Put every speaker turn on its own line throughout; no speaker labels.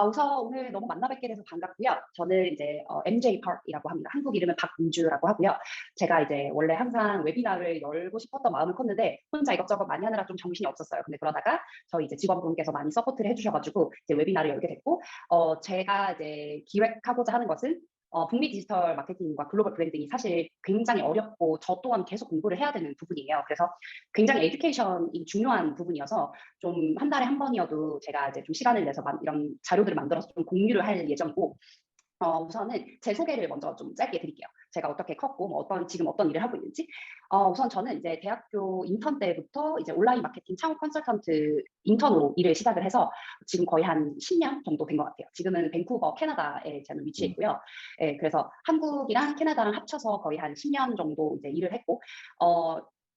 우선 오늘 너무 만나 뵙게 돼서 반갑고요. 저는 이제 MJ Park이라고 합니다. 한국 이름은 박민주라고 하고요. 제가 이제 원래 항상 웨비나를 열고 싶었던 마음은 컸는데 혼자 이것저것 많이 하느라 좀 정신이 없었어요. 근데 그러다가 저희 이제 직원분께서 많이 서포트를 해주셔가지고 이제 웨비나를 열게 됐고, 제가 이제 기획하고자 하는 것은 북미 디지털 마케팅과 글로벌 브랜딩이 사실 굉장히 어렵고 저 또한 계속 공부를 해야 되는 부분이에요. 그래서 굉장히 에듀케이션이 중요한 부분이어서 좀 한 달에 한 번이어도 제가 이제 좀 시간을 내서 이런 자료들을 만들어서 좀 공유를 할 예정이고, 우선은 제 소개를 먼저 좀 짧게 드릴게요. 제가 어떻게 컸고, 지금 어떤 일을 하고 있는지. 우선 저는 이제 대학교 인턴 때부터 이제 온라인 마케팅 창업 컨설턴트 인턴으로 일을 시작을 해서 지금 거의 한 10년 정도 된 것 같아요. 지금은 밴쿠버, 캐나다에 저는 위치해 있고요. 예, 그래서 한국이랑 캐나다랑 합쳐서 거의 한 10년 정도 이제 일을 했고,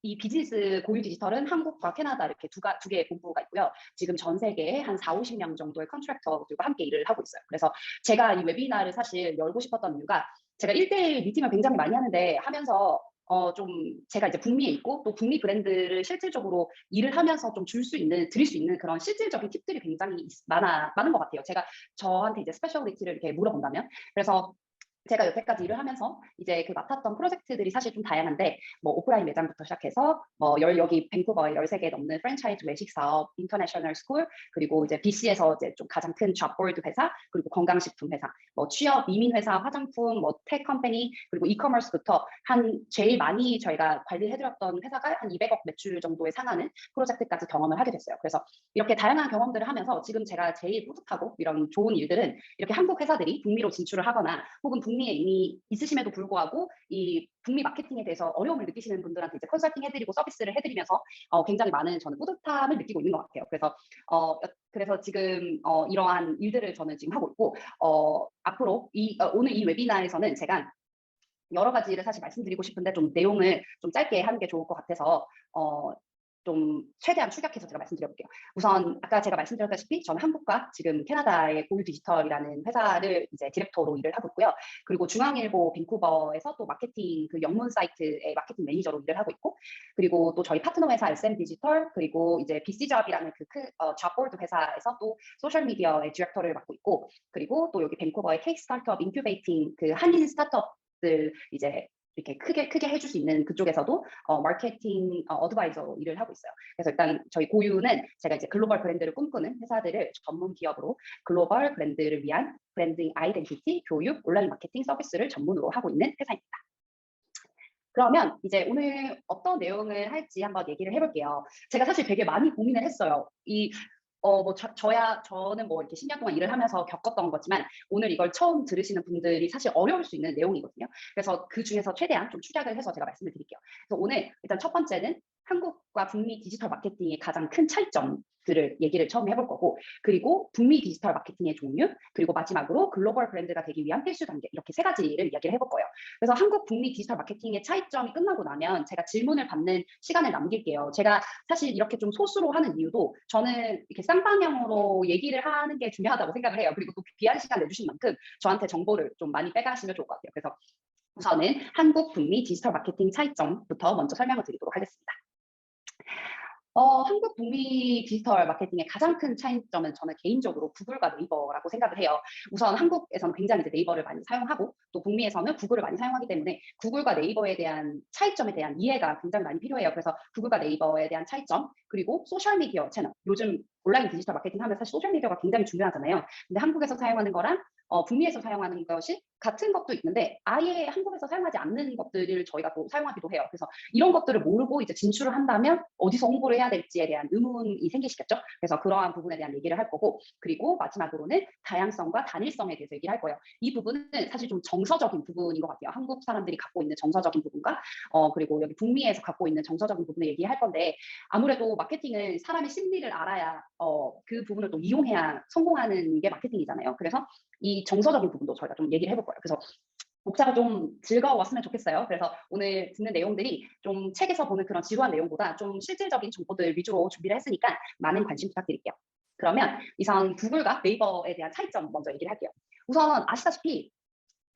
이 비즈니스 고유 디지털은 한국과 캐나다 이렇게 두 개의 본부가 있고요. 지금 전 세계에 한 4, 50명 정도의 컨트랙터들과 함께 일을 하고 있어요. 그래서 제가 이 웨비나를 사실 열고 싶었던 이유가 제가 1대1 미팅을 굉장히 많이 하는데 하면서 좀 제가 이제 북미에 있고 또 북미 브랜드를 실질적으로 일을 하면서 좀 드릴 수 있는 그런 실질적인 팁들이 굉장히 많은 것 같아요. 제가 저한테 이제 스페셜리티를 이렇게 물어본다면. 그래서 제가 여태까지 일을 하면서 이제 그 맡았던 프로젝트들이 사실 좀 다양한데, 뭐 오프라인 매장부터 시작해서 여기 밴쿠버에 13개 넘는 프랜차이즈 외식 사업, 인터내셔널 스쿨, 그리고 이제 BC에서 이제 좀 가장 큰 잡보드 회사, 그리고 건강식품 회사, 뭐 취업, 이민 회사, 화장품, 뭐 텍 컴퍼니, 그리고 이커머스부터 제일 많이 저희가 관리해드렸던 회사가 한 200억 매출 정도에 상하는 프로젝트까지 경험을 하게 됐어요. 그래서 이렇게 다양한 경험들을 하면서 지금 제가 제일 뿌듯하고 이런 좋은 일들은 이렇게 한국 회사들이 북미로 진출을 하거나 혹은 북미에 이미 있으심에도 불구하고 이 북미 마케팅에 대해서 어려움을 느끼시는 분들한테 이제 컨설팅 해드리고 서비스를 해드리면서 굉장히 많은 저는 뿌듯함을 느끼고 있는 것 같아요. 그래서 지금 이러한 일들을 저는 지금 하고 있고, 앞으로 오늘 이 웨비나에서는 제가 여러 가지를 사실 말씀드리고 싶은데 좀 내용을 좀 짧게 하는 게 좋을 것 같아서 좀 최대한 축약해서 제가 말씀드려볼게요. 우선 아까 제가 말씀드렸다시피 저는 한국과 지금 캐나다의 고유 디지털이라는 회사를 이제 디렉터로 일을 하고 있고요. 그리고 중앙일보 밴쿠버에서 또 마케팅 그 영문 사이트의 마케팅 매니저로 일을 하고 있고, 그리고 또 저희 파트너 회사 SM 디지털, 그리고 이제 BC잡이라는 잡보드 회사에서 또 소셜 미디어의 디렉터를 맡고 있고, 그리고 또 여기 밴쿠버의 K 스타트업 인큐베이팅 그 한인 스타트업들 이제 이렇게 크게 해줄 수 있는 그쪽에서도 마케팅 어드바이저로 일을 하고 있어요. 그래서 일단 저희 고유는 제가 이제 글로벌 브랜드를 꿈꾸는 회사들을 전문 기업으로 글로벌 브랜드를 위한 브랜딩 아이덴티티, 교육, 온라인 마케팅 서비스를 전문으로 하고 있는 회사입니다. 그러면 이제 오늘 어떤 내용을 할지 한번 얘기를 해볼게요. 제가 사실 되게 많이 고민을 했어요. 저는 뭐 이렇게 10년 동안 일을 하면서 겪었던 거지만 오늘 이걸 처음 들으시는 분들이 사실 어려울 수 있는 내용이거든요. 그래서 그 중에서 최대한 좀 축약을 해서 제가 말씀을 드릴게요. 그래서 오늘 일단 첫 번째는 한국과 북미 디지털 마케팅의 가장 큰 차이점들을 얘기를 처음 해볼 거고, 그리고 북미 디지털 마케팅의 종류, 그리고 마지막으로 글로벌 브랜드가 되기 위한 필수 단계, 이렇게 세 가지를 이야기를 해볼 거예요. 그래서 한국 북미 디지털 마케팅의 차이점이 끝나고 나면 제가 질문을 받는 시간을 남길게요. 제가 사실 이렇게 좀 소수로 하는 이유도 저는 이렇게 쌍방향으로 얘기를 하는 게 중요하다고 생각을 해요. 그리고 또 귀한 시간 내주신 만큼 저한테 정보를 좀 많이 빼가시면 좋을 것 같아요. 그래서 우선은 한국 북미 디지털 마케팅 차이점부터 먼저 설명을 드리도록 하겠습니다. 한국 북미 디지털 마케팅의 가장 큰 차이점은 저는 개인적으로 구글과 네이버라고 생각을 해요. 우선 한국에서는 굉장히 이제 네이버를 많이 사용하고 또 북미에서는 구글을 많이 사용하기 때문에 구글과 네이버에 대한 차이점에 대한 이해가 굉장히 많이 필요해요. 그래서 구글과 네이버에 대한 차이점, 그리고 소셜미디어 채널. 요즘 온라인 디지털 마케팅 하면 사실 소셜미디어가 굉장히 중요하잖아요. 근데 한국에서 사용하는 거랑 북미에서 사용하는 것이 같은 것도 있는데 아예 한국에서 사용하지 않는 것들을 저희가 또 사용하기도 해요. 그래서 이런 것들을 모르고 이제 진출을 한다면 어디서 홍보를 해야 될지에 대한 의문이 생기시겠죠. 그래서 그러한 부분에 대한 얘기를 할 거고, 그리고 마지막으로는 다양성과 단일성에 대해서 얘기를 할 거예요. 이 부분은 사실 좀 정서적인 부분인 것 같아요. 한국 사람들이 갖고 있는 정서적인 부분과 그리고 여기 북미에서 갖고 있는 정서적인 부분을 얘기할 건데, 아무래도 마케팅은 사람의 심리를 알아야 그 부분을 또 이용해야 성공하는 게 마케팅이잖아요. 그래서 이 정서적인 부분도 저희가 좀 얘기를 해볼 거예요. 그래서 목차가 좀 즐거웠으면 좋겠어요. 그래서 오늘 듣는 내용들이 좀 책에서 보는 그런 지루한 내용보다 좀 실질적인 정보들 위주로 준비를 했으니까 많은 관심 부탁드릴게요. 그러면 이상 구글과 네이버에 대한 차이점 먼저 얘기를 할게요. 우선 아시다시피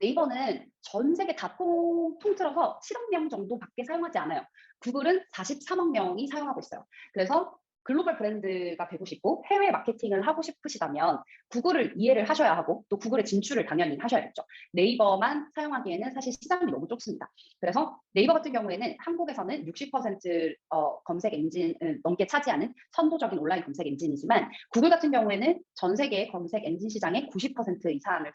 네이버는 전 세계 다 통틀어서 7억 명 정도밖에 사용하지 않아요. 구글은 43억 명이 사용하고 있어요. 그래서 글로벌 브랜드가 되고 싶고 해외 마케팅을 하고 싶으시다면 구글을 이해를 하셔야 하고 또 구글의 진출을 당연히 하셔야겠죠. 네이버만 사용하기에는 사실 시장이 너무 좁습니다. 그래서 네이버 같은 경우에는 한국에서는 60% 검색 엔진을 넘게 차지하는 선도적인 온라인 검색 엔진이지만 구글 같은 경우에는 전 세계 검색 엔진 시장의 90% 이상을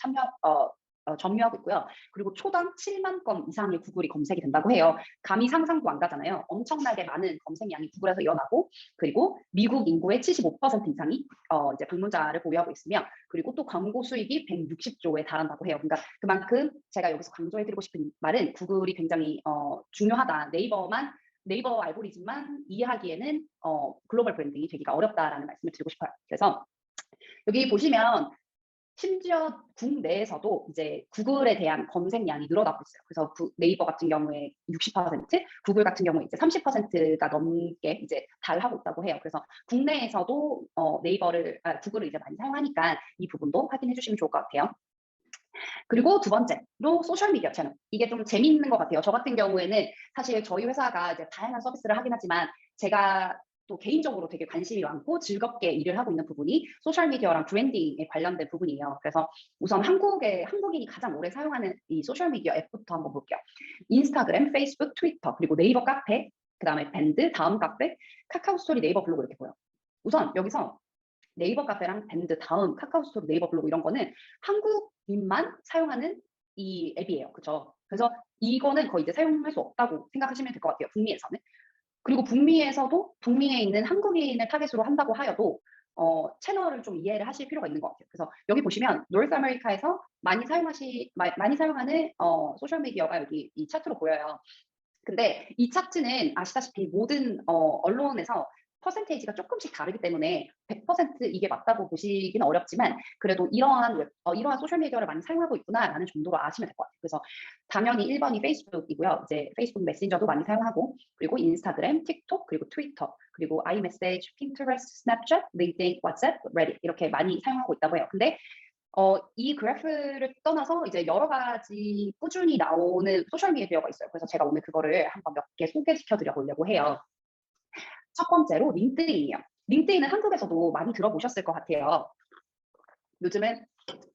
점유하고 있고요. 그리고 초당 7만 건 이상의 구글이 검색이 된다고 해요. 감히 상상도 안 가잖아요. 엄청나게 많은 검색량이 구글에서 일어나고, 그리고 미국 인구의 75% 이상이 이제 방문자를 보유하고 있으며, 그리고 또 광고 수익이 160조에 달한다고 해요. 그러니까 그만큼 제가 여기서 강조해드리고 싶은 말은 구글이 굉장히 중요하다. 네이버 알고리즘만 이해하기에는 글로벌 브랜딩이 되기가 어렵다라는 말씀을 드리고 싶어요. 그래서 여기 보시면 심지어 국내에서도 이제 구글에 대한 검색량이 늘어나고 있어요. 그래서 네이버 같은 경우에 60%, 구글 같은 경우에 이제 30%가 넘게 이제 달하고 있다고 해요. 그래서 국내에서도 구글을 이제 많이 사용하니까 이 부분도 확인해 주시면 좋을 것 같아요. 그리고 두 번째로 소셜미디어 채널. 이게 좀 재미있는 것 같아요. 저 같은 경우에는 사실 저희 회사가 이제 다양한 서비스를 하긴 하지만 제가 또 개인적으로 되게 관심이 많고 즐겁게 일을 하고 있는 부분이 소셜미디어랑 브랜딩에 관련된 부분이에요. 그래서 우선 한국인이 가장 오래 사용하는 이 소셜미디어 앱부터 한번 볼게요. 인스타그램, 페이스북, 트위터, 그리고 네이버 카페, 그 다음에 밴드, 다음 카페, 카카오 스토리, 네이버 블로그 이렇게 보여요. 우선 여기서 네이버 카페랑 밴드, 다음, 카카오 스토리, 네이버 블로그 이런 거는 한국인만 사용하는 이 앱이에요. 그죠? 그래서 이거는 거의 이제 사용할 수 없다고 생각하시면 될 것 같아요. 북미에서는. 그리고 북미에 있는 한국인을 타겟으로 한다고 하여도 채널을 좀 이해를 하실 필요가 있는 것 같아요. 그래서 여기 보시면 노스 아메리카에서 많이 사용하는 소셜 미디어가 여기 이 차트로 보여요. 근데 이 차트는 아시다시피 모든 언론에서 퍼센테이지가 조금씩 다르기 때문에 100% 이게 맞다고 보시기는 어렵지만 그래도 이러한 소셜미디어를 많이 사용하고 있구나라는 정도로 아시면 될 것 같아요. 그래서 당연히 1번이 페이스북이고요. 이제 페이스북 메신저도 많이 사용하고 그리고 인스타그램, 틱톡, 그리고 트위터, 그리고 아이메시지, 핀터레스트, 스냅챗, 링크드인, 왓츠앱, 레딧 이렇게 많이 사용하고 있다고 해요. 근데 이 그래프를 떠나서 이제 여러 가지 꾸준히 나오는 소셜미디어가 있어요. 그래서 제가 오늘 그거를 한번 몇 개 소개시켜 드려 보려고 해요. 첫 번째로 링크드인이에요. 링크드인은 한국에서도 많이 들어보셨을 것 같아요. 요즘은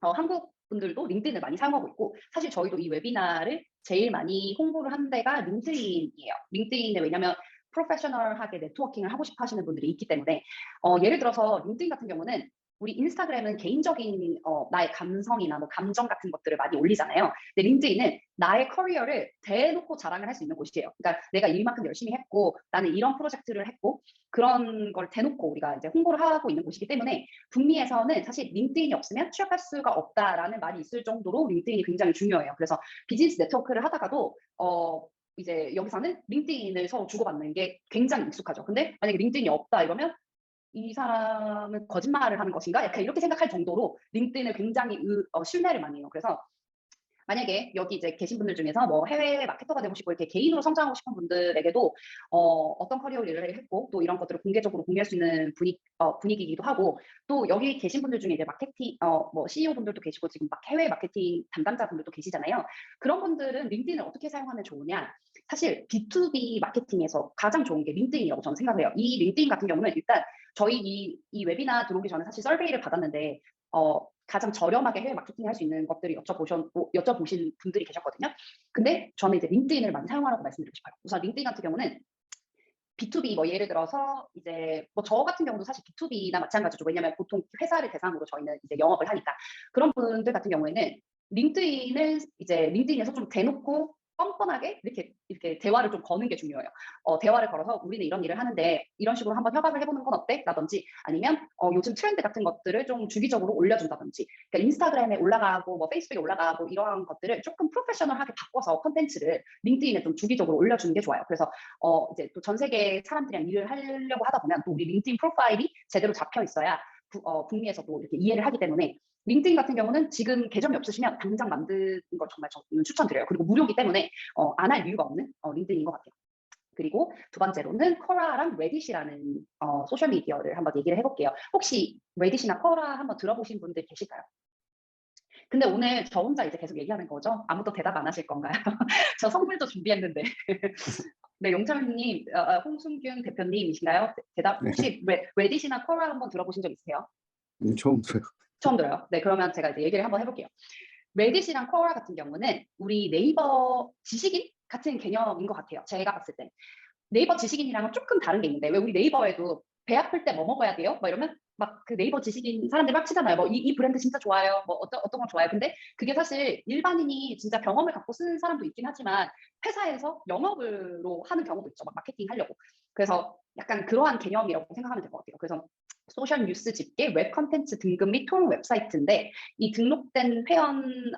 한국 분들도 링크드인을 많이 사용하고 있고 사실 저희도 이 웨비나를 제일 많이 홍보를 한 데가 링크드인이에요. 링크드인에 왜냐면 프로페셔널하게 네트워킹을 하고 싶어 하시는 분들이 있기 때문에 예를 들어서 링크드인 같은 경우는 우리 인스타그램은 개인적인 나의 감성이나 뭐 감정 같은 것들을 많이 올리잖아요. 근데 링크드인은 나의 커리어를 대놓고 자랑을 할 수 있는 곳이에요. 그러니까 내가 이만큼 열심히 했고 나는 이런 프로젝트를 했고 그런 걸 대놓고 우리가 이제 홍보를 하고 있는 곳이기 때문에 북미에서는 사실 링크드인이 없으면 취업할 수가 없다라는 말이 있을 정도로 링크드인이 굉장히 중요해요. 그래서 비즈니스 네트워크를 하다가도 이제 여기서는 링크드인을 서로 주고받는 게 굉장히 익숙하죠. 근데 만약에 링크드인이 없다 이러면 이 사람은 거짓말을 하는 것인가? 약간 이렇게 생각할 정도로 링크드인을 굉장히 신뢰를 많이 해요. 그래서 만약에 여기 이제 계신 분들 중에서 뭐 해외 마케터가 되고 싶고 이렇게 개인으로 성장하고 싶은 분들에게도 어떤 커리어를 했고 또 이런 것들을 공개적으로 공개할 수 있는 분위기이기도 하고 또 여기 계신 분들 중에 이제 마케팅 뭐 CEO 분들도 계시고 지금 막 해외 마케팅 담당자 분들도 계시잖아요. 그런 분들은 링크드인을 어떻게 사용하면 좋으냐? 사실 B2B 마케팅에서 가장 좋은 게 링크드인이라고 저는 생각을 해요. 이 링크드인 같은 경우는 일단 저희 이 웨비나 들어오기 전에 사실 서베이를 받았는데 가장 저렴하게 해외 마케팅 할 수 있는 것들을 여쭤보신 분들이 계셨거든요. 근데 저는 이제 링크드인을 많이 사용하라고 말씀드리고 싶어요. 우선 링크드인 같은 경우는 B2B 뭐 예를 들어서 이제 뭐 저 같은 경우도 사실 B2B나 마찬가지죠. 왜냐면 보통 회사를 대상으로 저희는 이제 영업을 하니까 그런 분들 같은 경우에는 링크드인에서 좀 대놓고 뻔뻔하게 이렇게 대화를 좀 거는 게 중요해요. 대화를 걸어서 우리는 이런 일을 하는데 이런 식으로 한번 협업을 해보는 건 어때? 라든지 아니면 요즘 트렌드 같은 것들을 좀 주기적으로 올려준다든지 그러니까 인스타그램에 올라가고 뭐 페이스북에 올라가고 이러한 것들을 조금 프로페셔널하게 바꿔서 컨텐츠를 링크드인에 좀 주기적으로 올려주는 게 좋아요. 그래서 이제 또 전 세계 사람들이랑 일을 하려고 하다 보면 또 우리 링크드인 프로파일이 제대로 잡혀 있어야 북미에서도 이렇게 이해를 하기 때문에 링크드인 같은 경우는 지금 계정이 없으시면 당장 만드는 걸 정말 저는 추천드려요. 그리고 무료이기 때문에 안 할 이유가 없는 링크드인인 것 같아요. 그리고 두 번째로는 쿼라랑 레딧이라는 소셜미디어를 한번 얘기를 해볼게요. 혹시 레딧이나 쿼라 한번 들어보신 분들 계실까요? 근데 오늘 저 혼자 이제 계속 얘기하는 거죠? 아무도 대답 안 하실 건가요? 저 선물도 준비했는데. 네, 용철님, 홍순균 대표님이신가요? 대답
네.
혹시 레딧이나 쿼럴 한번 들어보신 적 있으세요?
처음 들어요.
처음 들어요. 네, 그러면 제가 이제 얘기를 한번 해볼게요. 레딧이랑 쿼럴 같은 경우는 우리 네이버 지식인 같은 개념인 것 같아요. 제가 봤을 때. 네이버 지식인이랑은 조금 다른 게 있는데 왜 우리 네이버에도 배 아플 때 뭐 먹어야 돼요? 막 이러면 막 그 네이버 지식인 사람들 막 치잖아요. 뭐 이 브랜드 진짜 좋아요. 뭐 어떤 거 좋아요. 근데 그게 사실 일반인이 진짜 경험을 갖고 쓰는 사람도 있긴 하지만 회사에서 영업으로 하는 경우도 있죠. 막 마케팅 하려고. 그래서 약간 그러한 개념이라고 생각하면 될 것 같아요. 그래서 소셜 뉴스 집계, 웹 컨텐츠 등급 및 통 웹사이트인데 이 등록된 회원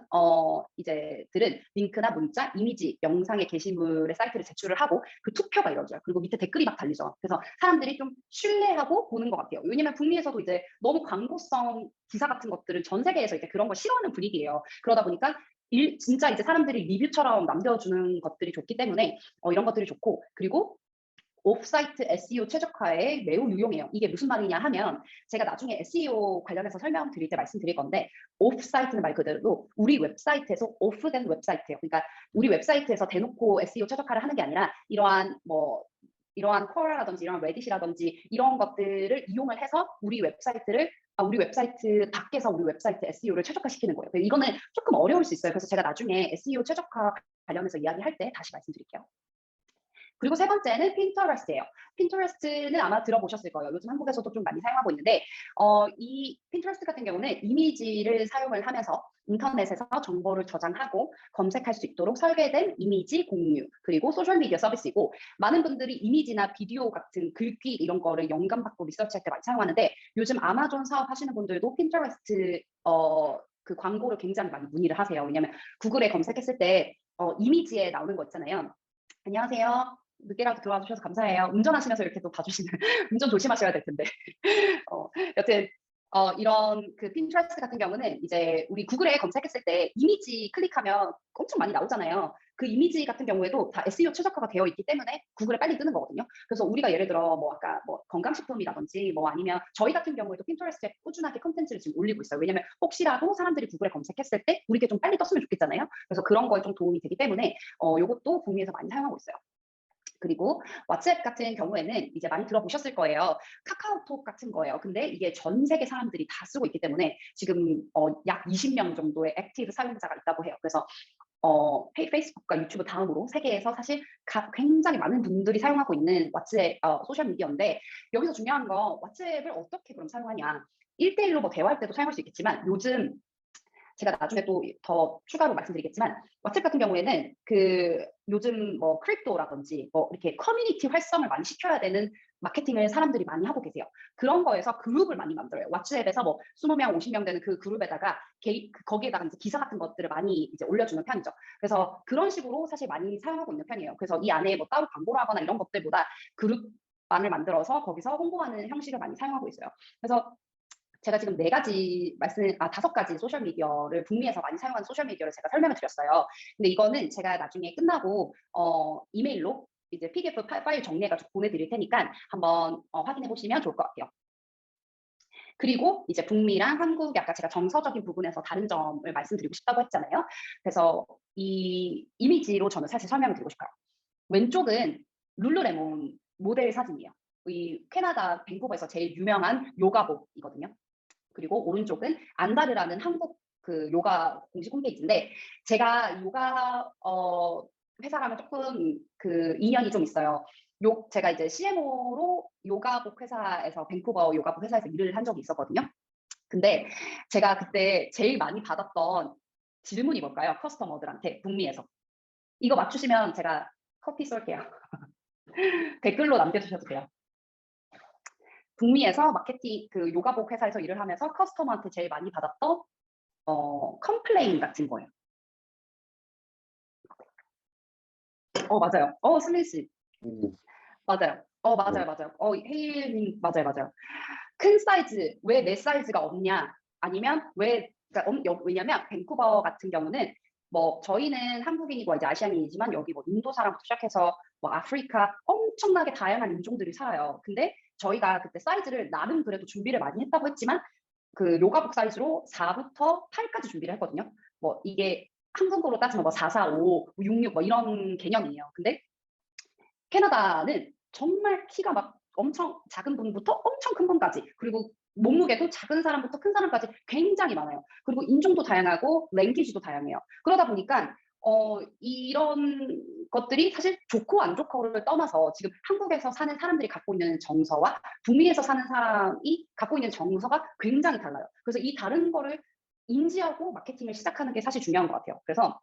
이제들은 링크나 문자, 이미지, 영상의 게시물의 사이트를 제출을 하고 그 투표가 이루어져요. 그리고 밑에 댓글이 막 달리죠. 그래서 사람들이 좀 신뢰하고 보는 것 같아요. 왜냐면 북미에서도 이제 너무 광고성 기사 같은 것들은 전 세계에서 이제 그런 걸 싫어하는 분위기예요. 그러다 보니까 진짜 이제 사람들이 리뷰처럼 남겨주는 것들이 좋기 때문에 이런 것들이 좋고 그리고 오프사이트 SEO 최적화에 매우 유용해요. 이게 무슨 말이냐 하면 제가 나중에 SEO 관련해서 설명드릴 때 말씀드릴 건데 오프사이트는 말 그대로 우리 웹사이트에서 오프된 웹사이트예요. 그러니까 우리 웹사이트에서 대놓고 SEO 최적화를 하는 게 아니라 이러한 쿼럴라든지 이러한 레딧이라든지 이런 것들을 이용을 해서 우리 웹사이트 밖에서 우리 웹사이트 SEO를 최적화시키는 거예요. 이거는 조금 어려울 수 있어요. 그래서 제가 나중에 SEO 최적화 관련해서 이야기할 때 다시 말씀드릴게요. 그리고 세 번째는 핀터레스트예요. 핀터레스트는 아마 들어보셨을 거예요. 요즘 한국에서도 좀 많이 사용하고 있는데 이 핀터레스트 같은 경우는 이미지를 사용을 하면서 인터넷에서 정보를 저장하고 검색할 수 있도록 설계된 이미지 공유 그리고 소셜미디어 서비스이고 많은 분들이 이미지나 비디오 같은 글귀 이런 거를 영감받고 리서치할 때 많이 사용하는데 요즘 아마존 사업 하시는 분들도 핀터레스트 그 광고를 굉장히 많이 문의를 하세요. 왜냐하면 구글에 검색했을 때 이미지에 나오는 거 있잖아요. 안녕하세요. 늦게라도 들어와 주셔서 감사해요. 운전하시면서 이렇게 또 봐주시는 운전 조심하셔야 될 텐데. 여튼 이런 그 핀트레스트 같은 경우는 이제 우리 구글에 검색했을 때 이미지 클릭하면 엄청 많이 나오잖아요. 그 이미지 같은 경우에도 다 SEO 최적화가 되어 있기 때문에 구글에 빨리 뜨는 거거든요. 그래서 우리가 예를 들어 뭐 아까 뭐 건강식품이라든지 뭐 아니면 저희 같은 경우에도 핀트레스트에 꾸준하게 컨텐츠를 지금 올리고 있어요. 왜냐면 혹시라도 사람들이 구글에 검색했을 때 우리게 좀 빨리 떴으면 좋겠잖아요. 그래서 그런 거에 좀 도움이 되기 때문에 이것도 북미에서 많이 사용하고 있어요. 그리고 왓츠앱 같은 경우에는 이제 많이 들어보셨을 거예요. 카카오톡 같은 거예요. 근데 이게 전 세계 사람들이 다 쓰고 있기 때문에 지금 약 20명 정도의 액티브 사용자가 있다고 해요. 그래서 페이스북과 유튜브 다음으로 세계에서 사실 굉장히 많은 분들이 사용하고 있는 왓츠앱 소셜미디어인데 여기서 중요한 거 왓츠앱을 어떻게 그럼 사용하냐. 1대1로 뭐 대화할 때도 사용할 수 있겠지만 요즘 제가 나중에 또 더 추가로 말씀드리겠지만 왓츠앱 같은 경우에는 그 요즘 뭐 크립토라든지 뭐 이렇게 커뮤니티 활성을 많이 시켜야 되는 마케팅을 사람들이 많이 하고 계세요. 그런 거에서 그룹을 많이 만들어요. 왓츠앱에서 뭐 20명, 50명 되는 그 그룹에다가 거기에다가 이제 기사 같은 것들을 많이 이제 올려주는 편이죠. 그래서 그런 식으로 사실 많이 사용하고 있는 편이에요. 그래서 이 안에 뭐 따로 광고를 하거나 이런 것들보다 그룹만을 만들어서 거기서 홍보하는 형식을 많이 사용하고 있어요. 그래서 제가 지금 5가지 소셜미디어를 북미에서 많이 사용하는 소셜미디어를 제가 설명을 드렸어요. 근데 이거는 제가 나중에 끝나고 이메일로 이제 PDF 파일 정리해가지고 보내드릴 테니까 한번 확인해 보시면 좋을 것 같아요. 그리고 이제 북미랑 한국이 아까 제가 정서적인 부분에서 다른 점을 말씀드리고 싶다고 했잖아요. 그래서 이 이미지로 저는 사실 설명을 드리고 싶어요. 왼쪽은 룰루레몬 모델 사진이에요. 이 캐나다 밴쿠버에서 제일 유명한 요가복이거든요. 그리고 오른쪽은 안다르라는 한국 그 요가 공식 홈페이지인데 제가 요가 회사랑은 조금 그 인연이 좀 있어요. 제가 이제 CMO로 요가복 회사에서 밴쿠버 요가복 회사에서 일을 한 적이 있었거든요. 근데 제가 그때 제일 많이 받았던 질문이 뭘까요? 커스터머들한테 북미에서. 이거 맞추시면 제가 커피 쏠게요. 댓글로 남겨주셔도 돼요. 북미에서 마케팅 그 요가복 회사에서 일을 하면서 커스터머한테 제일 많이 받았던 컴플레인 같은 거예요. 맞아요. 스민 씨. 맞아요. 맞아요. 헤일님 맞아요. 큰 사이즈 왜 내 사이즈가 없냐? 아니면 왜냐면 밴쿠버 같은 경우는 뭐 저희는 한국인이고 이제 아시아인이지만 여기 뭐 인도 사람부터 시작해서 뭐 아프리카 엄청나게 다양한 인종들이 살아요. 근데 저희가 그때 사이즈를 나름 그래도 준비를 많이 했다고 했지만 그 요가복 사이즈로 4부터 8까지 준비를 했거든요. 뭐 이게 한국어로 따지면 뭐 4, 4, 5, 6, 6 뭐 이런 개념이에요. 근데 캐나다는 정말 키가 막 엄청 작은 분부터 엄청 큰 분까지, 그리고 몸무게도 작은 사람부터 큰 사람까지 굉장히 많아요. 그리고 인종도 다양하고 랭귀지도 다양해요. 그러다 보니까 이런 것들이 사실 좋고 안 좋고를 떠나서 지금 한국에서 사는 사람들이 갖고 있는 정서와 북미에서 사는 사람이 갖고 있는 정서가 굉장히 달라요. 그래서 이 다른 거를 인지하고 마케팅을 시작하는 게 사실 중요한 것 같아요. 그래서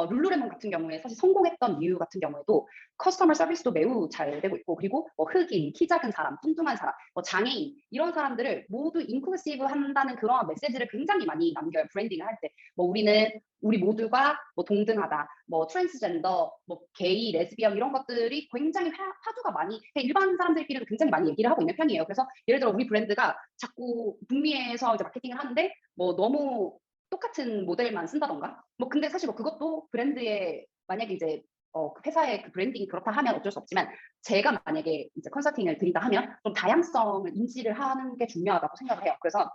룰루레몬 같은 경우에 사실 성공했던 이유 같은 경우에도 커스터머 서비스도 매우 잘 되고 있고, 그리고 뭐 흑인, 키 작은 사람, 뚱뚱한 사람, 뭐 장애인 이런 사람들을 모두 인클루시브 한다는 그런 메시지를 굉장히 많이 남겨요. 브랜딩을 할 때. 뭐 우리 모두가 뭐 동등하다, 뭐 트랜스젠더, 뭐 게이, 레즈비언 이런 것들이 굉장히 화두가 많이 일반 사람들끼리도 굉장히 많이 얘기를 하고 있는 편이에요. 그래서 예를 들어 우리 브랜드가 자꾸 북미에서 이제 마케팅을 하는데 뭐 너무 똑같은 모델만 쓴다던가, 뭐 근데 사실 뭐 그것도 브랜드의 만약에 이제 그 회사의 그 브랜딩이 그렇다 하면 어쩔 수 없지만, 제가 만약에 이제 컨설팅을 드린다 하면 좀 다양성을 인지를 하는 게 중요하다고 생각을 해요. 그래서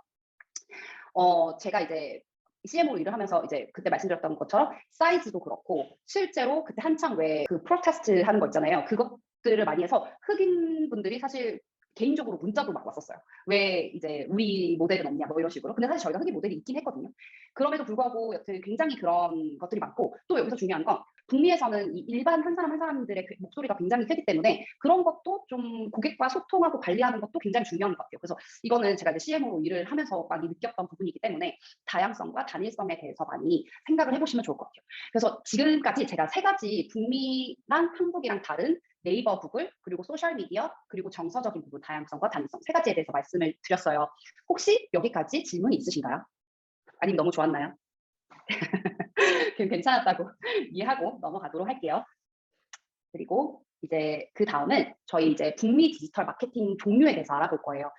제가 이제 CMO로 일을 하면서 이제 그때 말씀드렸던 것처럼 사이즈도 그렇고, 실제로 그때 한창 왜 그 프로테스트 하는 거 있잖아요. 그것들을 많이 해서 흑인 분들이 사실 개인적으로 문자도 막 왔었어요. 왜 이제 우리 모델은 없냐 뭐 이런 식으로. 근데 사실 저희가 흑인 모델이 있긴 했거든요. 그럼에도 불구하고 여튼 굉장히 그런 것들이 많고, 또 여기서 중요한 건 북미에서는 이 일반 한 사람 한 사람들의 목소리가 굉장히 크기 때문에 그런 것도 좀 고객과 소통하고 관리하는 것도 굉장히 중요한 것 같아요. 그래서 이거는 제가 이제 CMO로 일을 하면서 많이 느꼈던 부분이기 때문에 다양성과 단일성에 대해서 많이 생각을 해보시면 좋을 것 같아요. 그래서 지금까지 제가 3가지 북미랑 한국이랑 다른 네이버북을, 그리고 소셜미디어, 그리고 정서적인 부분 다양성과 단일성 3가지에 대해서 말씀을 드렸어요. 혹시 여기까지 질문이 있으신가요? 아니면 너무 좋았나요? 괜찮았다고 이해하고 넘어가도록 할게요. 그리고 이제 그 다음은 저희 이제 북미 디지털 마케팅 종류에 대해서 알아볼 거예요.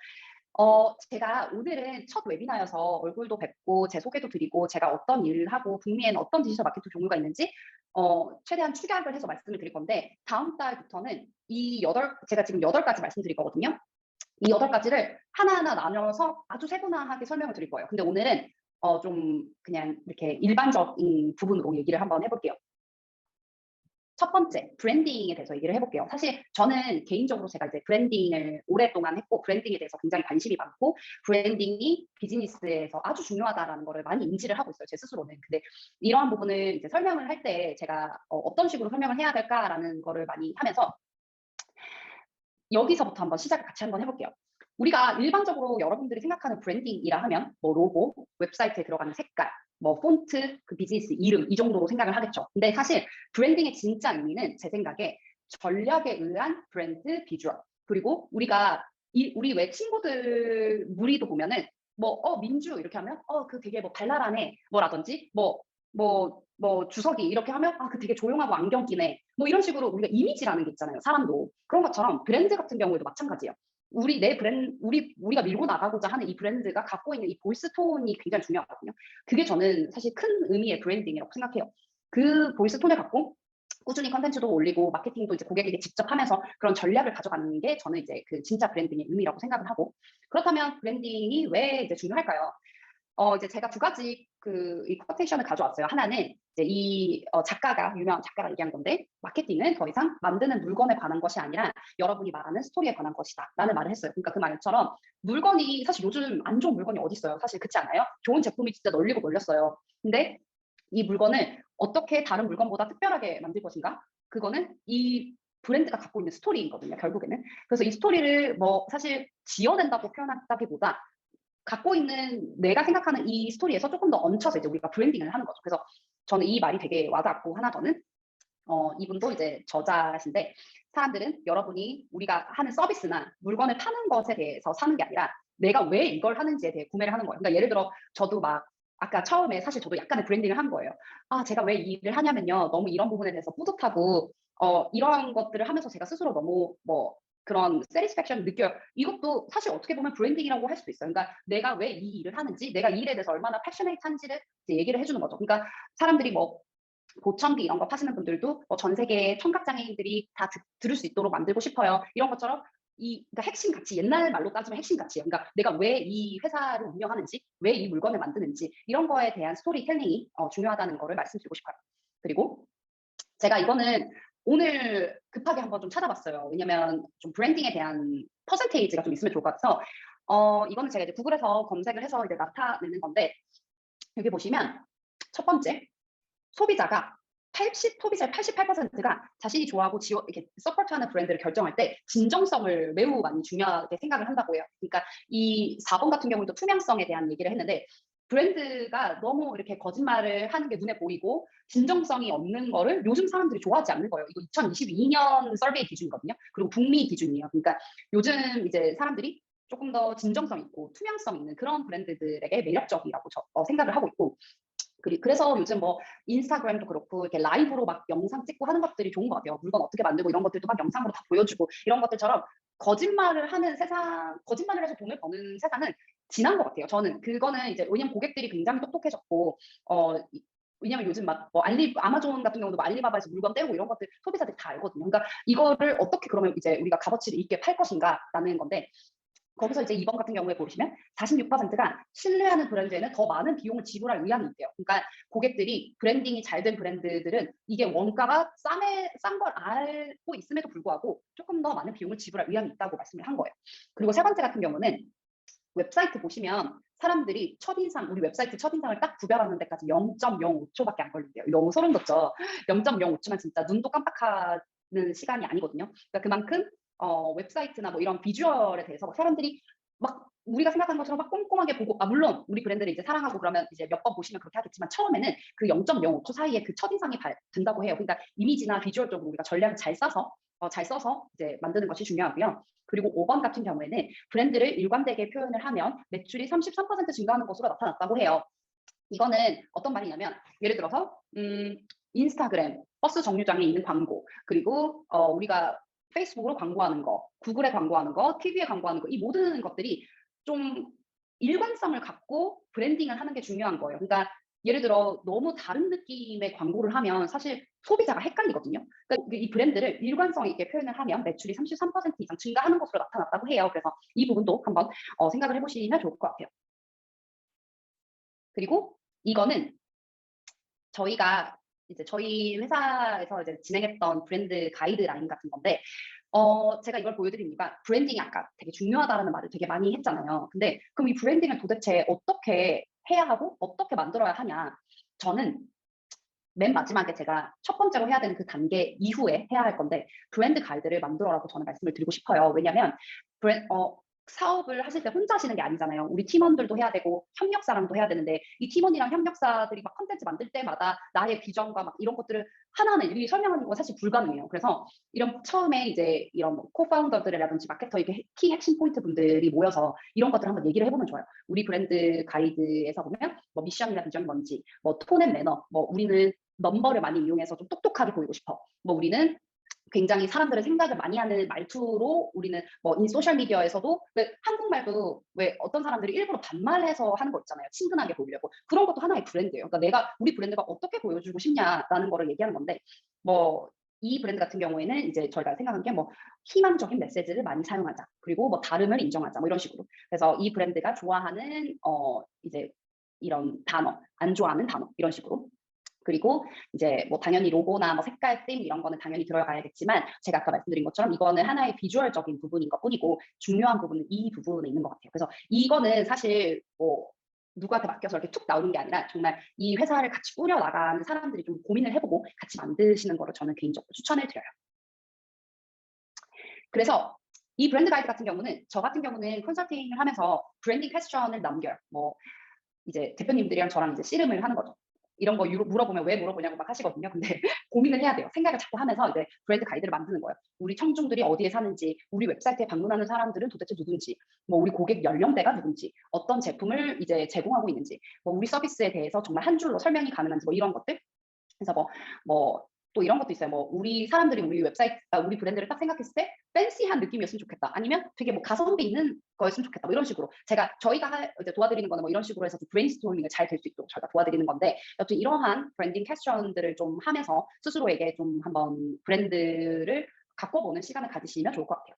제가 오늘은 첫 웨비나여서 얼굴도 뵙고 제 소개도 드리고 제가 어떤 일을 하고 북미에는 어떤 디지털 마케팅 종류가 있는지 최대한 축약을 해서 말씀을 드릴 건데, 다음 달부터는 제가 지금 8가지 말씀드릴 거거든요. 이 8가지를 하나하나 나눠서 아주 세분화하게 설명을 드릴 거예요. 근데 오늘은 좀 그냥 이렇게 일반적인 부분으로 얘기를 한번 해볼게요. 첫 번째, 브랜딩에 대해서 얘기를 해볼게요. 사실 저는 개인적으로 제가 이제 브랜딩을 오랫동안 했고, 브랜딩에 대해서 굉장히 관심이 많고, 브랜딩이 비즈니스에서 아주 중요하다라는 거를 많이 인지를 하고 있어요, 제 스스로는. 근데 이러한 부분을 이제 설명을 할 때 제가 어떤 식으로 설명을 해야 될까라는 거를 많이 하면서, 여기서부터 한번 시작을 같이 한번 해볼게요. 우리가 일반적으로 여러분들이 생각하는 브랜딩이라 하면 뭐 로고, 웹사이트에 들어가는 색깔, 뭐 폰트, 그 비즈니스 이름 이 정도로 생각을 하겠죠. 근데 사실 브랜딩의 진짜 의미는 제 생각에 전략에 의한 브랜드 비주얼, 그리고 우리 왜 친구들 무리도 보면은 뭐 민주 이렇게 하면 그 되게 뭐 발랄하네 뭐라든지, 뭐 주석이 이렇게 하면 그 되게 조용하고 안경 끼네 뭐 이런 식으로 우리가 이미지라는 게 있잖아요, 사람도. 그런 것처럼 브랜드 같은 경우에도 마찬가지예요. 우리가 밀고 나가고자 하는 이 브랜드가 갖고 있는 이 보이스 톤이 굉장히 중요하거든요. 그게 저는 사실 큰 의미의 브랜딩이라고 생각해요. 그 보이스 톤을 갖고 꾸준히 컨텐츠도 올리고 마케팅도 이제 고객에게 직접 하면서 그런 전략을 가져가는 게 저는 이제 그 진짜 브랜딩의 의미라고 생각을 하고, 그렇다면 브랜딩이 왜 이제 중요할까요? 이제 제가 2가지 이 코테이션을 가져왔어요. 하나는 이제 유명한 작가가 얘기한 건데, 마케팅은 더 이상 만드는 물건에 관한 것이 아니라 여러분이 말하는 스토리에 관한 것이다 라는 말을 했어요. 그러니까 그 말처럼 물건이 사실 요즘 안 좋은 물건이 어디 있어요. 사실 그렇지 않아요? 좋은 제품이 진짜 널리고 널렸어요. 근데 이 물건을 어떻게 다른 물건보다 특별하게 만들 것인가? 그거는 이 브랜드가 갖고 있는 스토리이거든요, 결국에는. 그래서 이 스토리를 뭐 사실 지어낸다고 표현한다기보다 갖고 있는 내가 생각하는 이 스토리에서 조금 더 얹혀서 이제 우리가 브랜딩을 하는 거죠. 그래서 저는 이 말이 되게 와닿고, 하나 더는 이분도 이제 저자신데, 사람들은 여러분이 우리가 하는 서비스나 물건을 파는 것에 대해서 사는 게 아니라 내가 왜 이걸 하는지에 대해 구매를 하는 거예요. 그러니까 예를 들어 저도 막 아까 처음에 사실 저도 약간의 브랜딩을 한 거예요. 제가 왜 이 일을 하냐면요, 너무 이런 부분에 대해서 뿌듯하고 이러한 것들을 하면서 제가 스스로 너무 뭐 그런 세티스팩션을 느껴요. 이것도 사실 어떻게 보면 브랜딩이라고 할 수도 있어요. 그러니까 내가 왜 이 일을 하는지, 내가 이 일에 대해서 얼마나 패셔네이트한지를 얘기를 해주는 거죠. 그러니까 사람들이 뭐 보청기 이런 거 파시는 분들도 전 세계의 청각장애인들이 다 들을 수 있도록 만들고 싶어요, 이런 것처럼 그러니까 핵심 가치, 옛날 말로 따지면 핵심 가치예요. 그러니까 내가 왜 이 회사를 운영하는지, 왜 이 물건을 만드는지 이런 거에 대한 스토리텔링이 중요하다는 거를 말씀드리고 싶어요. 그리고 제가 이거는 오늘 급하게 한번 좀 찾아봤어요. 왜냐면 좀 브랜딩에 대한 퍼센테이지가 좀 있으면 좋을 것 같아서 이거는 제가 이제 구글에서 검색을 해서 이제 나타내는 건데 여기 보시면 첫 번째 소비자의 88%가 자신이 좋아하고 이렇게 서포트하는 브랜드를 결정할 때 진정성을 매우 많이 중요하게 생각을 한다고 해요. 그러니까 이 4번 같은 경우도 투명성에 대한 얘기를 했는데 브랜드가 너무 이렇게 거짓말을 하는 게 눈에 보이고 진정성이 없는 거를 요즘 사람들이 좋아하지 않는 거예요. 이거 2022년 서베이 기준이거든요. 그리고 북미 기준이에요. 그러니까 요즘 이제 사람들이 조금 더 진정성 있고 투명성 있는 그런 브랜드들에게 매력적이라고 생각을 하고 있고 그래서 요즘 뭐 인스타그램도 그렇고 이렇게 라이브로 막 영상 찍고 하는 것들이 좋은 것 같아요. 물건 어떻게 만들고 이런 것들도 막 영상으로 다 보여주고 이런 것들처럼 거짓말을 하는 세상, 거짓말을 해서 돈을 버는 세상은 지난 것 같아요. 저는 그거는 이제 왜냐면 고객들이 굉장히 똑똑해졌고 왜냐면 요즘 막 뭐 아마존 같은 경우도 알리바바에서 물건 떼고 이런 것들 소비자들이 다 알거든요. 그러니까 이거를 어떻게 그러면 이제 우리가 값어치를 있게 팔 것인가라는 건데 거기서 이제 2번 같은 경우에 보시면 46%가 신뢰하는 브랜드에는 더 많은 비용을 지불할 의향이 있대요. 그러니까 고객들이 브랜딩이 잘 된 브랜드들은 이게 원가가 싼 걸 알고 있음에도 불구하고 조금 더 많은 비용을 지불할 의향이 있다고 말씀을 한 거예요. 그리고 세 번째 같은 경우는 웹사이트 보시면 사람들이 첫인상, 우리 웹사이트 첫인상을 딱 구별하는 데까지 0.05초밖에 안 걸린대요. 너무 소름 돋죠. 0.05초면 진짜 눈도 깜빡하는 시간이 아니거든요. 그러니까 그만큼 웹사이트나 뭐 이런 비주얼에 대해서 막 사람들이 막 우리가 생각하는 것처럼 막 꼼꼼하게 보고 물론 우리 브랜드를 이제 사랑하고 그러면 이제 몇 번 보시면 그렇게 하겠지만 처음에는 그 0.05초 사이에 그 첫인상이 든다고 해요. 그러니까 이미지나 비주얼적으로 우리가 전략을 잘 써서 이제 만드는 것이 중요하고요. 그리고 5번 같은 경우에는 브랜드를 일관되게 표현을 하면 매출이 33% 증가하는 것으로 나타났다고 해요. 이거는 어떤 말이냐면 예를 들어서 인스타그램 버스 정류장에 있는 광고 그리고 우리가 페이스북으로 광고하는 거, 구글에 광고하는 거, TV에 광고하는 거 이 모든 것들이 좀 일관성을 갖고 브랜딩을 하는 게 중요한 거예요. 그러니까 예를 들어 너무 다른 느낌의 광고를 하면 사실 소비자가 헷갈리거든요. 그러니까 이 브랜드를 일관성 있게 표현을 하면 매출이 33% 이상 증가하는 것으로 나타났다고 해요. 그래서 이 부분도 한번 생각을 해보시면 좋을 것 같아요. 그리고 이거는 저희가 이제 저희 회사에서 이제 진행했던 브랜드 가이드라인 같은 건데 제가 이걸 보여드린 이유가 브랜딩이 아까 되게 중요하다는 말을 되게 많이 했잖아요. 근데 그럼 이 브랜딩을 도대체 어떻게 해야 하고 어떻게 만들어야 하냐. 저는 맨 마지막에 제가 첫 번째로 해야 되는 그 단계 이후에 해야 할 건데 브랜드 가이드를 만들어라고 저는 말씀을 드리고 싶어요. 왜냐하면 사업을 하실 때 혼자 하시는 게 아니잖아요. 우리 팀원들도 해야 되고 협력사랑도 해야 되는데 이 팀원이랑 협력사들이 막 컨텐츠 만들 때마다 나의 비전과 막 이런 것들을 하나하나 일일이 설명하는 건 사실 불가능해요. 그래서 이런 처음에 이제 이런 코파운더들이라든지 마케터 이게 키 핵심 포인트 분들이 모여서 이런 것들을 한번 얘기를 해보면 좋아요. 우리 브랜드 가이드에서 보면 뭐 미션이나 비전이 뭔지, 뭐 톤 앤 매너, 뭐 우리는 넘버를 많이 이용해서 좀 똑똑하게 보이고 싶어. 뭐 우리는 굉장히 사람들의 생각을 많이 하는 말투로 우리는 뭐 소셜미디어에서도 왜 한국말도 왜 어떤 사람들이 일부러 반말해서 하는 거 있잖아요. 친근하게 보이려고. 그런 것도 하나의 브랜드예요. 그러니까 우리 브랜드가 어떻게 보여주고 싶냐라는 거를 얘기하는 건데 뭐 이 브랜드 같은 경우에는 이제 저희가 생각한 게 뭐 희망적인 메시지를 많이 사용하자. 그리고 뭐 다름을 인정하자. 뭐 이런 식으로. 그래서 이 브랜드가 좋아하는 이제 이런 단어, 안 좋아하는 단어 이런 식으로. 그리고 이제 뭐 당연히 로고나 뭐 색깔, 띠 이런 거는 당연히 들어가야겠지만 제가 아까 말씀드린 것처럼 이거는 하나의 비주얼적인 부분인 것뿐이고 중요한 부분은 이 부분에 있는 것 같아요. 그래서 이거는 사실 뭐 누구한테 맡겨서 이렇게 툭 나오는 게 아니라 정말 이 회사를 같이 꾸려 나가는 사람들이 좀 고민을 해보고 같이 만드시는 거를 저는 개인적으로 추천을 드려요. 그래서 이 브랜드 가이드 같은 경우는 저 같은 경우는 컨설팅을 하면서 브랜딩 퀘스천을 남겨요. 뭐 이제 대표님들이랑 저랑 이제 씨름을 하는 거죠. 이런 거 물어보면 왜 물어보냐고 막 하시거든요. 근데 고민을 해야 돼요. 생각을 자꾸 하면서 이제 브랜드 가이드를 만드는 거예요. 우리 청중들이 어디에 사는지, 우리 웹사이트에 방문하는 사람들은 도대체 누군지, 뭐 우리 고객 연령대가 누군지, 어떤 제품을 이제 제공하고 있는지, 뭐 우리 서비스에 대해서 정말 한 줄로 설명이 가능한지 뭐 이런 것들. 그래서 또 이런 것도 있어요. 뭐 우리 사람들이 우리 웹사이트, 우리 브랜드를 딱 생각했을 때 팬시한 느낌이었으면 좋겠다. 아니면 되게 뭐 가성비 있는 거였으면 좋겠다. 뭐 이런 식으로 저희가 이제 도와드리는 거는 뭐 이런 식으로 해서 브레인스토밍을 잘 될 수 있도록 저희가 도와드리는 건데 여튼 이러한 브랜딩 퀘스천들을 좀 하면서 스스로에게 좀 한번 브랜드를 바꿔보는 시간을 가지시면 좋을 것 같아요.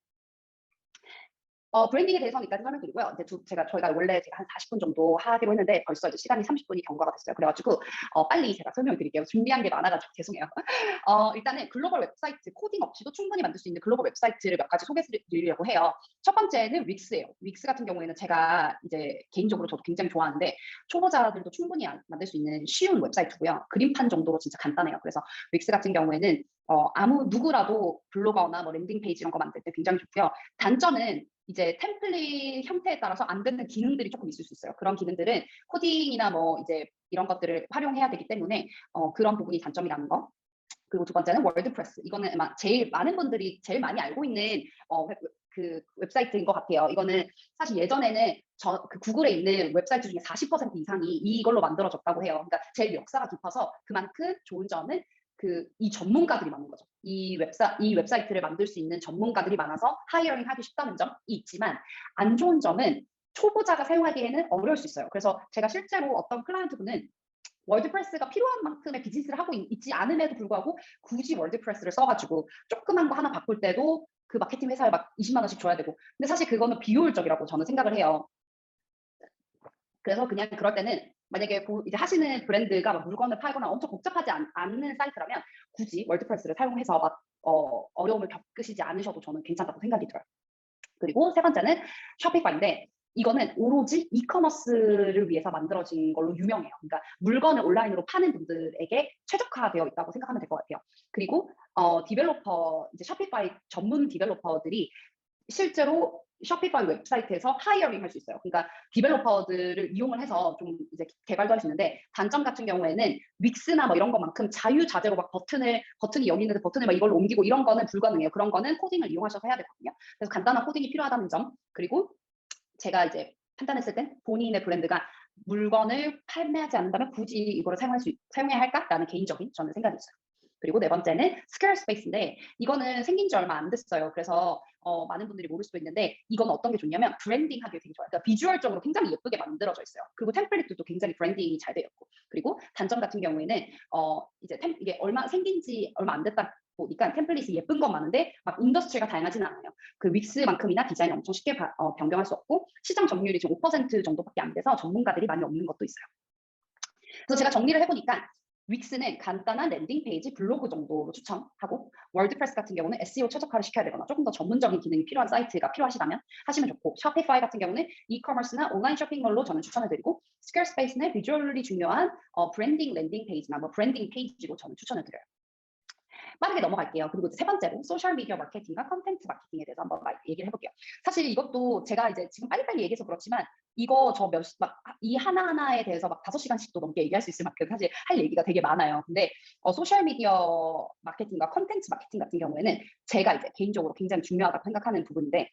브랜딩에 대해서는 이따 설명드리고요. 이제 저희가 원래 제가 한 40분 정도 하기로 했는데 벌써 이제 시간이 30분이 경과가 됐어요. 그래가지고 빨리 제가 설명을 드릴게요. 준비한 게 많아가지고 죄송해요. 일단은 글로벌 웹사이트, 코딩 없이도 충분히 만들 수 있는 글로벌 웹사이트를 몇 가지 소개해드리려고 해요. 첫 번째는 윅스예요. 윅스 같은 경우에는 제가 이제 개인적으로 저도 굉장히 좋아하는데 초보자들도 충분히 만들 수 있는 쉬운 웹사이트고요. 그림판 정도로 진짜 간단해요. 그래서 윅스 같은 경우에는 아무 누구라도 블로거나 뭐 랜딩 페이지 이런 거 만들 때 굉장히 좋고요. 단점은 이제 템플릿 형태에 따라서 안 되는 기능들이 조금 있을 수 있어요. 그런 기능들은 코딩이나 뭐 이제 이런 것들을 활용해야 되기 때문에 그런 부분이 단점이라는 거. 그리고 두 번째는 월드프레스. 이거는 아마 제일 많은 분들이 제일 많이 알고 있는 그 웹사이트인 것 같아요. 이거는 사실 예전에는 그 구글에 있는 웹사이트 중에 40% 이상이 이걸로 만들어졌다고 해요. 그러니까 제일 역사가 깊어서 그만큼 좋은 점은 이 전문가들이 많은 거죠. 이 웹사이트를 만들 수 있는 전문가들이 많아서 하이어링 하기 쉽다는 점이 있지만 안 좋은 점은 초보자가 사용하기에는 어려울 수 있어요. 그래서 제가 실제로 어떤 클라이언트분은 월드프레스가 필요한 만큼의 비즈니스를 하고 있지 않음에도 불구하고 굳이 월드프레스를 써가지고 조그만 거 하나 바꿀 때도 그 마케팅 회사에 막 20만 원씩 줘야 되고. 근데 사실 그거는 비효율적이라고 저는 생각을 해요. 그래서 그냥 그럴 때는 만약에 이제 하시는 브랜드가 막 물건을 팔거나 엄청 복잡하지 않는 사이트라면 굳이 월드프레스를 사용해서 막 어려움을 겪으시지 않으셔도 저는 괜찮다고 생각이 들어요. 그리고 세 번째는 쇼피파이인데 이거는 오로지 이커머스를 위해서 만들어진 걸로 유명해요. 그러니까 물건을 온라인으로 파는 분들에게 최적화되어 있다고 생각하면 될 것 같아요. 그리고 이제 쇼피파이 전문 디벨로퍼들이 실제로 쇼피파이 웹사이트에서 하이어링 할 수 있어요. 그러니까 디벨로퍼들을 이용을 해서 좀 이제 개발도 할 수 있는데 단점 같은 경우에는 윅스나 뭐 이런 것만큼 자유자재로 막 버튼이 여기 있는데 버튼을 막 이걸로 옮기고 이런 거는 불가능해요. 그런 거는 코딩을 이용하셔서 해야 되거든요. 그래서 간단한 코딩이 필요하다는 점. 그리고 제가 이제 판단했을 땐 본인의 브랜드가 물건을 판매하지 않는다면 굳이 이거를 사용해야 할까라는 개인적인 저는 생각이 있어요. 그리고 네 번째는 스퀘어스페이스인데 이거는 생긴 지 얼마 안 됐어요. 그래서 많은 분들이 모를 수도 있는데 이건 어떤 게 좋냐면 브랜딩하기 되게 좋아요. 그러니까 비주얼적으로 굉장히 예쁘게 만들어져 있어요. 그리고 템플릿도 굉장히 브랜딩이 잘 되어 있고. 그리고 단점 같은 경우에는 이제 이게 생긴 지 얼마 안 됐다 보니까 템플릿이 예쁜 건 많은데 막 인더스트리가 다양하지는 않아요. 그 윅스만큼이나 디자인이 엄청 쉽게 변경할 수 없고 시장 점유율이 지금 5% 정도밖에 안 돼서 전문가들이 많이 없는 것도 있어요. 그래서 제가 정리를 해보니까 윅스는 간단한 랜딩 페이지, 블로그 정도로 추천하고 월드프레스 같은 경우는 SEO 최적화를 시켜야 되거나 조금 더 전문적인 기능이 필요한 사이트가 필요하시다면 하시면 좋고 쇼피파이 같은 경우는 이커머스나 온라인 쇼핑몰로 저는 추천을 드리고 스퀘어스페이스는 비주얼리 중요한 브랜딩 랜딩 페이지나 뭐 브랜딩 페이지로 저는 추천을 드려요. 빠르게 넘어갈게요. 그리고 세 번째로 소셜미디어 마케팅과 컨텐츠 마케팅에 대해서 한번 얘기를 해볼게요. 사실 이것도 제가 이제 지금 빨리빨리 얘기해서 그렇지만 이거 이 하나하나에 대해서 막 5시간씩도 넘게 얘기할 수 있을 만큼 사실 할 얘기가 되게 많아요. 근데 소셜미디어 마케팅과 컨텐츠 마케팅 같은 경우에는 제가 이제 개인적으로 굉장히 중요하다고 생각하는 부분인데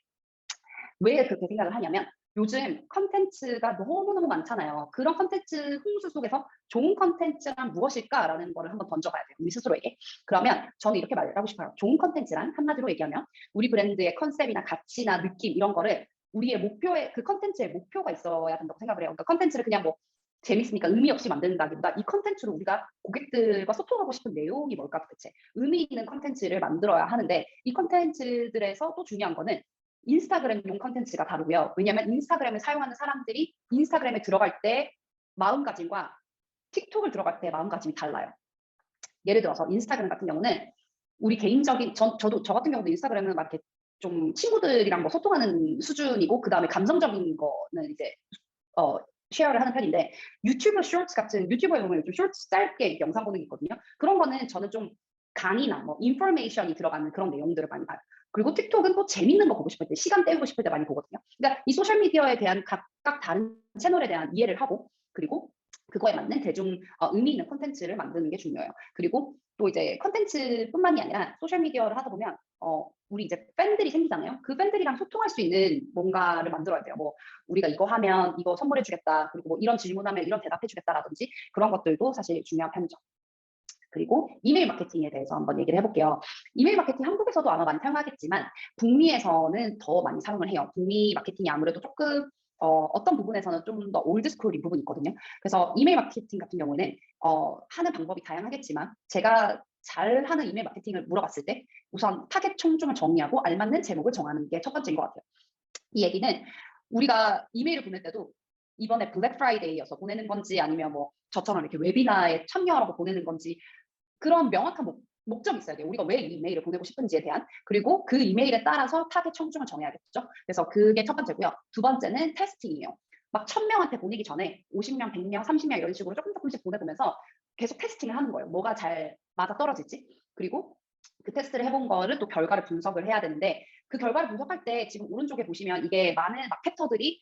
왜 그렇게 생각을 하냐면 요즘 컨텐츠가 너무너무 많잖아요. 그런 컨텐츠 홍수 속에서 좋은 컨텐츠란 무엇일까라는 거를 한번 던져봐야 돼요. 우리 스스로에게. 그러면 저는 이렇게 말을 하고 싶어요. 좋은 컨텐츠란 한마디로 얘기하면 우리 브랜드의 컨셉이나 가치나 느낌 이런 거를 우리의 그 컨텐츠의 목표가 있어야 된다고 생각을 해요. 그러니까 컨텐츠를 그냥 뭐 재밌으니까 의미 없이 만든다기보다 이 컨텐츠로 우리가 고객들과 소통하고 싶은 내용이 뭘까 도대체 의미 있는 컨텐츠를 만들어야 하는데 이 컨텐츠들에서 또 중요한 거는 인스타그램용 컨텐츠가 다르고요. 왜냐하면 인스타그램을 사용하는 사람들이 인스타그램에 들어갈 때 마음가짐과 틱톡을 들어갈 때 마음가짐이 달라요. 예를 들어서 인스타그램 같은 경우는 우리 개인적인 저 같은 경우도 인스타그램은 막 이렇게 좀 친구들이랑 뭐 소통하는 수준이고 그 다음에 감성적인 거는 이제 쉐어를 하는 편인데 유튜브 쇼츠 같은 유튜브에 보면 요즘 쇼츠 짧게 영상 보는 게 있거든요. 그런 거는 저는 좀 강의나 뭐 인포메이션이 들어가는 그런 내용들을 많이 봐요. 그리고 틱톡은 또 재밌는 거 보고 싶을 때, 시간 때우고 싶을 때 많이 보거든요. 그러니까 이 소셜미디어에 대한 각각 다른 채널에 대한 이해를 하고 그리고 그거에 맞는 의미 있는 콘텐츠를 만드는 게 중요해요. 그리고 또 이제 콘텐츠뿐만이 아니라 소셜미디어를 하다 보면 우리 이제 팬들이 생기잖아요. 그 팬들이랑 소통할 수 있는 뭔가를 만들어야 돼요. 뭐 우리가 이거 하면 이거 선물해 주겠다. 그리고 뭐 이런 질문하면 이런 대답해 주겠다라든지 그런 것들도 사실 중요한 편이죠. 그리고 이메일 마케팅에 대해서 한번 얘기를 해볼게요. 이메일 마케팅 한국에서도 아마 많이 사용하겠지만 북미에서는 더 많이 사용을 해요. 북미 마케팅이 아무래도 조금 어떤 부분에서는 좀 더 올드스쿨인 부분이 있거든요. 그래서 이메일 마케팅 같은 경우는 하는 방법이 다양하겠지만 제가 잘하는 이메일 마케팅을 물어봤을 때 우선 타겟 청중을 정리하고 알맞는 제목을 정하는 게 첫 번째인 것 같아요. 이 얘기는 우리가 이메일을 보낼 때도 이번에 블랙 프라이데이여서 보내는 건지 아니면 뭐 저처럼 이렇게 웨비나에 참여하라고 보내는 건지 그런 명확한 목적이 있어야 돼요. 우리가 왜 이 이메일을 보내고 싶은지에 대한. 그리고 그 이메일에 따라서 타겟 청중을 정해야겠죠. 그래서 그게 첫 번째고요. 두 번째는 테스팅이에요. 막 1000명한테 보내기 전에 50명, 100명, 30명 이런 식으로 조금씩 보내보면서 계속 테스팅을 하는 거예요. 뭐가 잘 맞아떨어질지. 그리고 그 테스트를 해본 거를 또 결과를 분석을 해야 되는데 그 결과를 분석할 때 지금 오른쪽에 보시면 이게 많은 마케터들이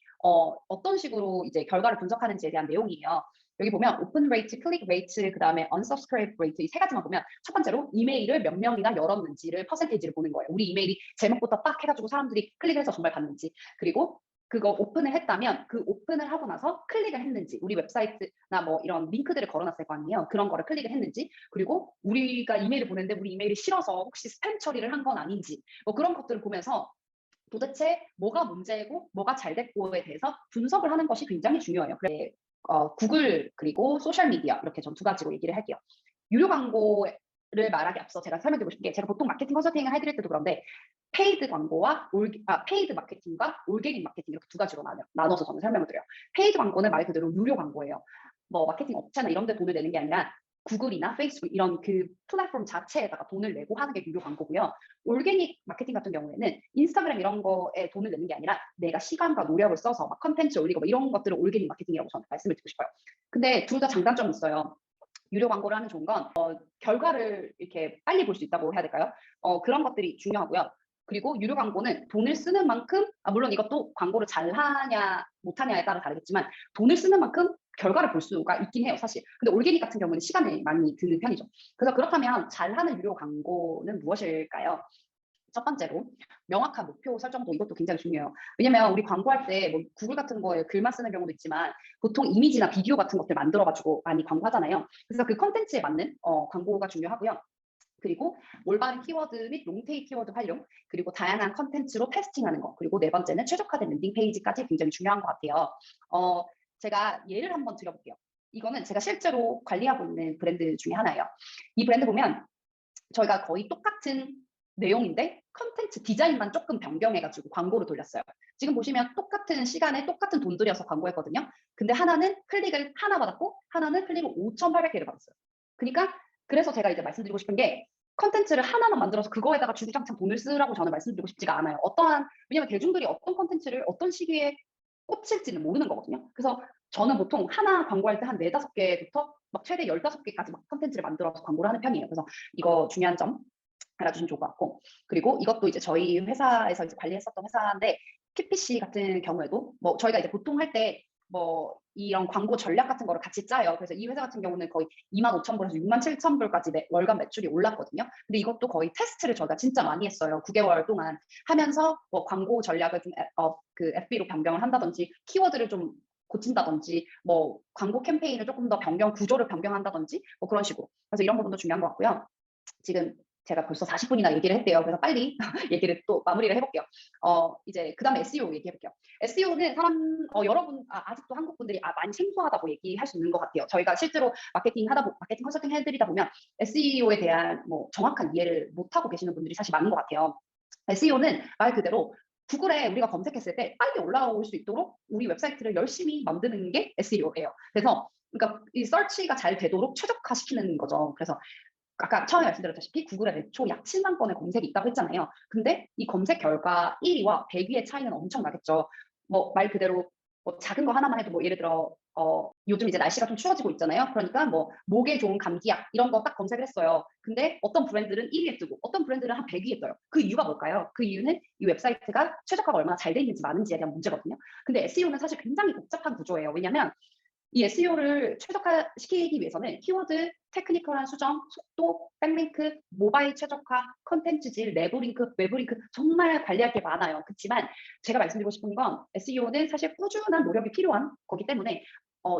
어떤 식으로 이제 결과를 분석하는지에 대한 내용이에요. 여기 보면 오픈 레이트, 클릭 레이트, 그 다음에 언서브스크라이브 레이트 이 세 가지만 보면 첫 번째로 이메일을 몇 명이나 열었는지를 퍼센테이지를 보는 거예요. 우리 이메일이 제목부터 딱 해가지고 사람들이 클릭을 해서 정말 봤는지. 그리고 그거 오픈을 했다면 그 오픈을 하고 나서 클릭을 했는지, 우리 웹사이트나 뭐 이런 링크들을 걸어놨을 거 아니에요. 그런 거를 클릭을 했는지, 그리고 우리가 이메일을 보냈는데 우리 이메일이 싫어서 혹시 스팸 처리를 한 건 아닌지, 뭐 그런 것들을 보면서 도대체 뭐가 문제고 뭐가 잘 됐고에 대해서 분석을 하는 것이 굉장히 중요해요. 그래서 구글 그리고 소셜미디어 이렇게 전 두 가지로 얘기를 할게요. 유료 광고를 말하기 앞서 제가 설명드리고 싶은 게 제가 보통 마케팅 컨설팅을 해드릴 때도 그런데 페이드 광고와 페이드 마케팅과 올게닉 마케팅 이렇게 두 가지로 나눠서 저는 설명을 드려요. 페이드 광고는 말 그대로 유료 광고예요. 뭐 마케팅 업체나 이런 데 돈을 내는 게 아니라 구글이나 페이스북 이런 그 플랫폼 자체에다가 돈을 내고 하는 게 유료 광고고요. 올게닉 마케팅 같은 경우에는 인스타그램 이런 거에 돈을 내는 게 아니라 내가 시간과 노력을 써서 막 컨텐츠 올리고 뭐 이런 것들을 올게닉 마케팅이라고 저는 말씀을 드리고 싶어요. 근데 둘 다 장단점이 있어요. 유료 광고를 하면 좋은 건 결과를 이렇게 빨리 볼 수 있다고 해야 될까요? 그런 것들이 중요하고요. 그리고 유료 광고는 돈을 쓰는 만큼, 물론 이것도 광고를 잘 하냐 못하냐에 따라 다르겠지만 돈을 쓰는 만큼 결과를 볼 수가 있긴 해요, 사실. 근데 올게닉 같은 경우는 시간이 많이 드는 편이죠. 그래서 그렇다면 잘하는 유료 광고는 무엇일까요? 첫 번째로 명확한 목표 설정도 이것도 굉장히 중요해요. 왜냐면 우리 광고할 때 뭐 구글 같은 거에 글만 쓰는 경우도 있지만 보통 이미지나 비디오 같은 것들 만들어가지고 많이 광고하잖아요. 그래서 그 컨텐츠에 맞는 광고가 중요하고요. 그리고 올바른 키워드 및 롱테일 키워드 활용, 그리고 다양한 컨텐츠로 테스팅하는 거, 그리고 네 번째는 최적화된 랜딩 페이지까지 굉장히 중요한 것 같아요. 제가 예를 한번 드려볼게요. 이거는 제가 실제로 관리하고 있는 브랜드 중에 하나예요. 이 브랜드 보면 저희가 거의 똑같은 내용인데 컨텐츠 디자인만 조금 변경해가지고 광고를 돌렸어요. 지금 보시면 똑같은 시간에 똑같은 돈 들여서 광고했거든요. 근데 하나는 클릭을 하나 받았고 하나는 클릭을 5,800개를 받았어요. 그러니까 그래서 제가 이제 말씀드리고 싶은 게 컨텐츠를 하나만 만들어서 그거에다가 주구장창 돈을 쓰라고 저는 말씀드리고 싶지가 않아요. 왜냐면 대중들이 어떤 컨텐츠를 어떤 시기에 꽂힐지는 모르는 거거든요. 그래서 저는 보통 하나 광고할 때 한 4-5개부터 막 최대 15개까지 막 컨텐츠를 만들어서 광고를 하는 편이에요. 그래서 이거 중요한 점 알아주시면 좋을 것 같고, 그리고 이것도 이제 저희 회사에서 이제 관리했었던 회사인데 PPC 같은 경우에도 뭐 저희가 이제 보통 할 때 뭐 이런 광고 전략 같은 거를 같이 짜요. 그래서 이 회사 같은 경우는 거의 25,000불에서 67,000불까지 월간 매출이 올랐거든요. 근데 이것도 거의 테스트를 저희가 진짜 많이 했어요. 9개월 동안 하면서 뭐 광고 전략을 좀 그 FB로 변경을 한다든지 키워드를 좀 고친다든지 뭐 광고 캠페인을 조금 더 구조를 변경한다든지 뭐 그런 식으로. 그래서 이런 부분도 중요한 것 같고요. 지금 제가 벌써 40분이나 얘기를 했대요. 그래서 빨리 얘기를 또 마무리를 해볼게요. 이제 그 다음에 SEO 얘기해볼게요. SEO는 여러분, 아직도 한국 분들이 많이 생소하다고 얘기할 수 있는 것 같아요. 저희가 실제로 마케팅 컨설팅 해드리다 보면 SEO에 대한 뭐 정확한 이해를 못하고 계시는 분들이 사실 많은 것 같아요. SEO는 말 그대로 구글에 우리가 검색했을 때 빨리 올라올 수 있도록 우리 웹사이트를 열심히 만드는 게 SEO예요. 그래서 그러니까 이 서치가 잘 되도록 최적화시키는 거죠. 그래서 아까 처음에 말씀드렸다시피 구글에 매초 약 7만 건의 검색이 있다고 했잖아요. 근데 이 검색 결과 1위와 100위의 차이는 엄청 나겠죠. 뭐 말 그대로 뭐 작은 거 하나만 해도 뭐 예를 들어 요즘 이제 날씨가 좀 추워지고 있잖아요. 그러니까 뭐 목에 좋은 감기약 이런 거 딱 검색을 했어요. 근데 어떤 브랜드는 1위에 뜨고 어떤 브랜드는 한 100위에 떠요. 그 이유가 뭘까요? 그 이유는 이 웹사이트가 최적화가 얼마나 잘 돼 있는지 많은지에 대한 문제거든요. 근데 SEO는 사실 굉장히 복잡한 구조예요. 왜냐하면 이 SEO를 최적화시키기 위해서는 키워드, 테크니컬한 수정, 속도, 백링크, 모바일 최적화, 컨텐츠 질, 내부 링크, 외부 링크 정말 관리할 게 많아요. 그렇지만 제가 말씀드리고 싶은 건 SEO는 사실 꾸준한 노력이 필요한 거기 때문에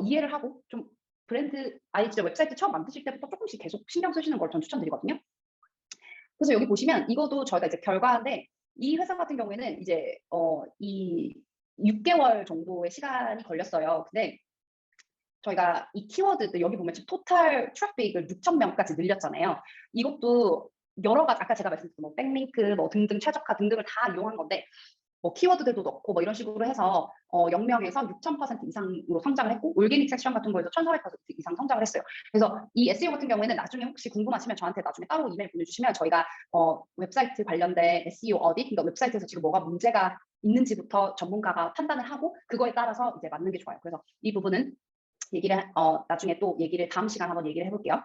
이해를 하고 좀 브랜드 진짜 웹사이트 처음 만드실 때부터 조금씩 계속 신경 쓰시는 걸 전 추천드리거든요. 그래서 여기 보시면 이것도 저희가 이제 결과인데 이 회사 같은 경우에는 이제 이 6개월 정도의 시간이 걸렸어요. 근데 저희가 이 키워드 여기 보면 지금 토탈 트래픽을 6,000명까지 늘렸잖아요. 이것도 여러 가지 아까 제가 말씀드린 뭐 백링크 뭐 등등 최적화 등등을 다 이용한 건데 뭐 키워드들도 넣고 뭐 이런 식으로 해서 0명에서 6,000% 이상으로 성장을 했고 올게닉 섹션 같은 거에서 1,400% 이상 성장을 했어요. 그래서 이 SEO 같은 경우에는 나중에 혹시 궁금하시면 저한테 나중에 따로 이메일 보내주시면 저희가 웹사이트 관련된 SEO 어디, 그러니까 웹사이트에서 지금 뭐가 문제가 있는지부터 전문가가 판단을 하고 그거에 따라서 이제 맞는 게 좋아요. 그래서 이 부분은 얘기를 나중에 또 얘기를 다음 시간 한번 얘기를 해볼게요.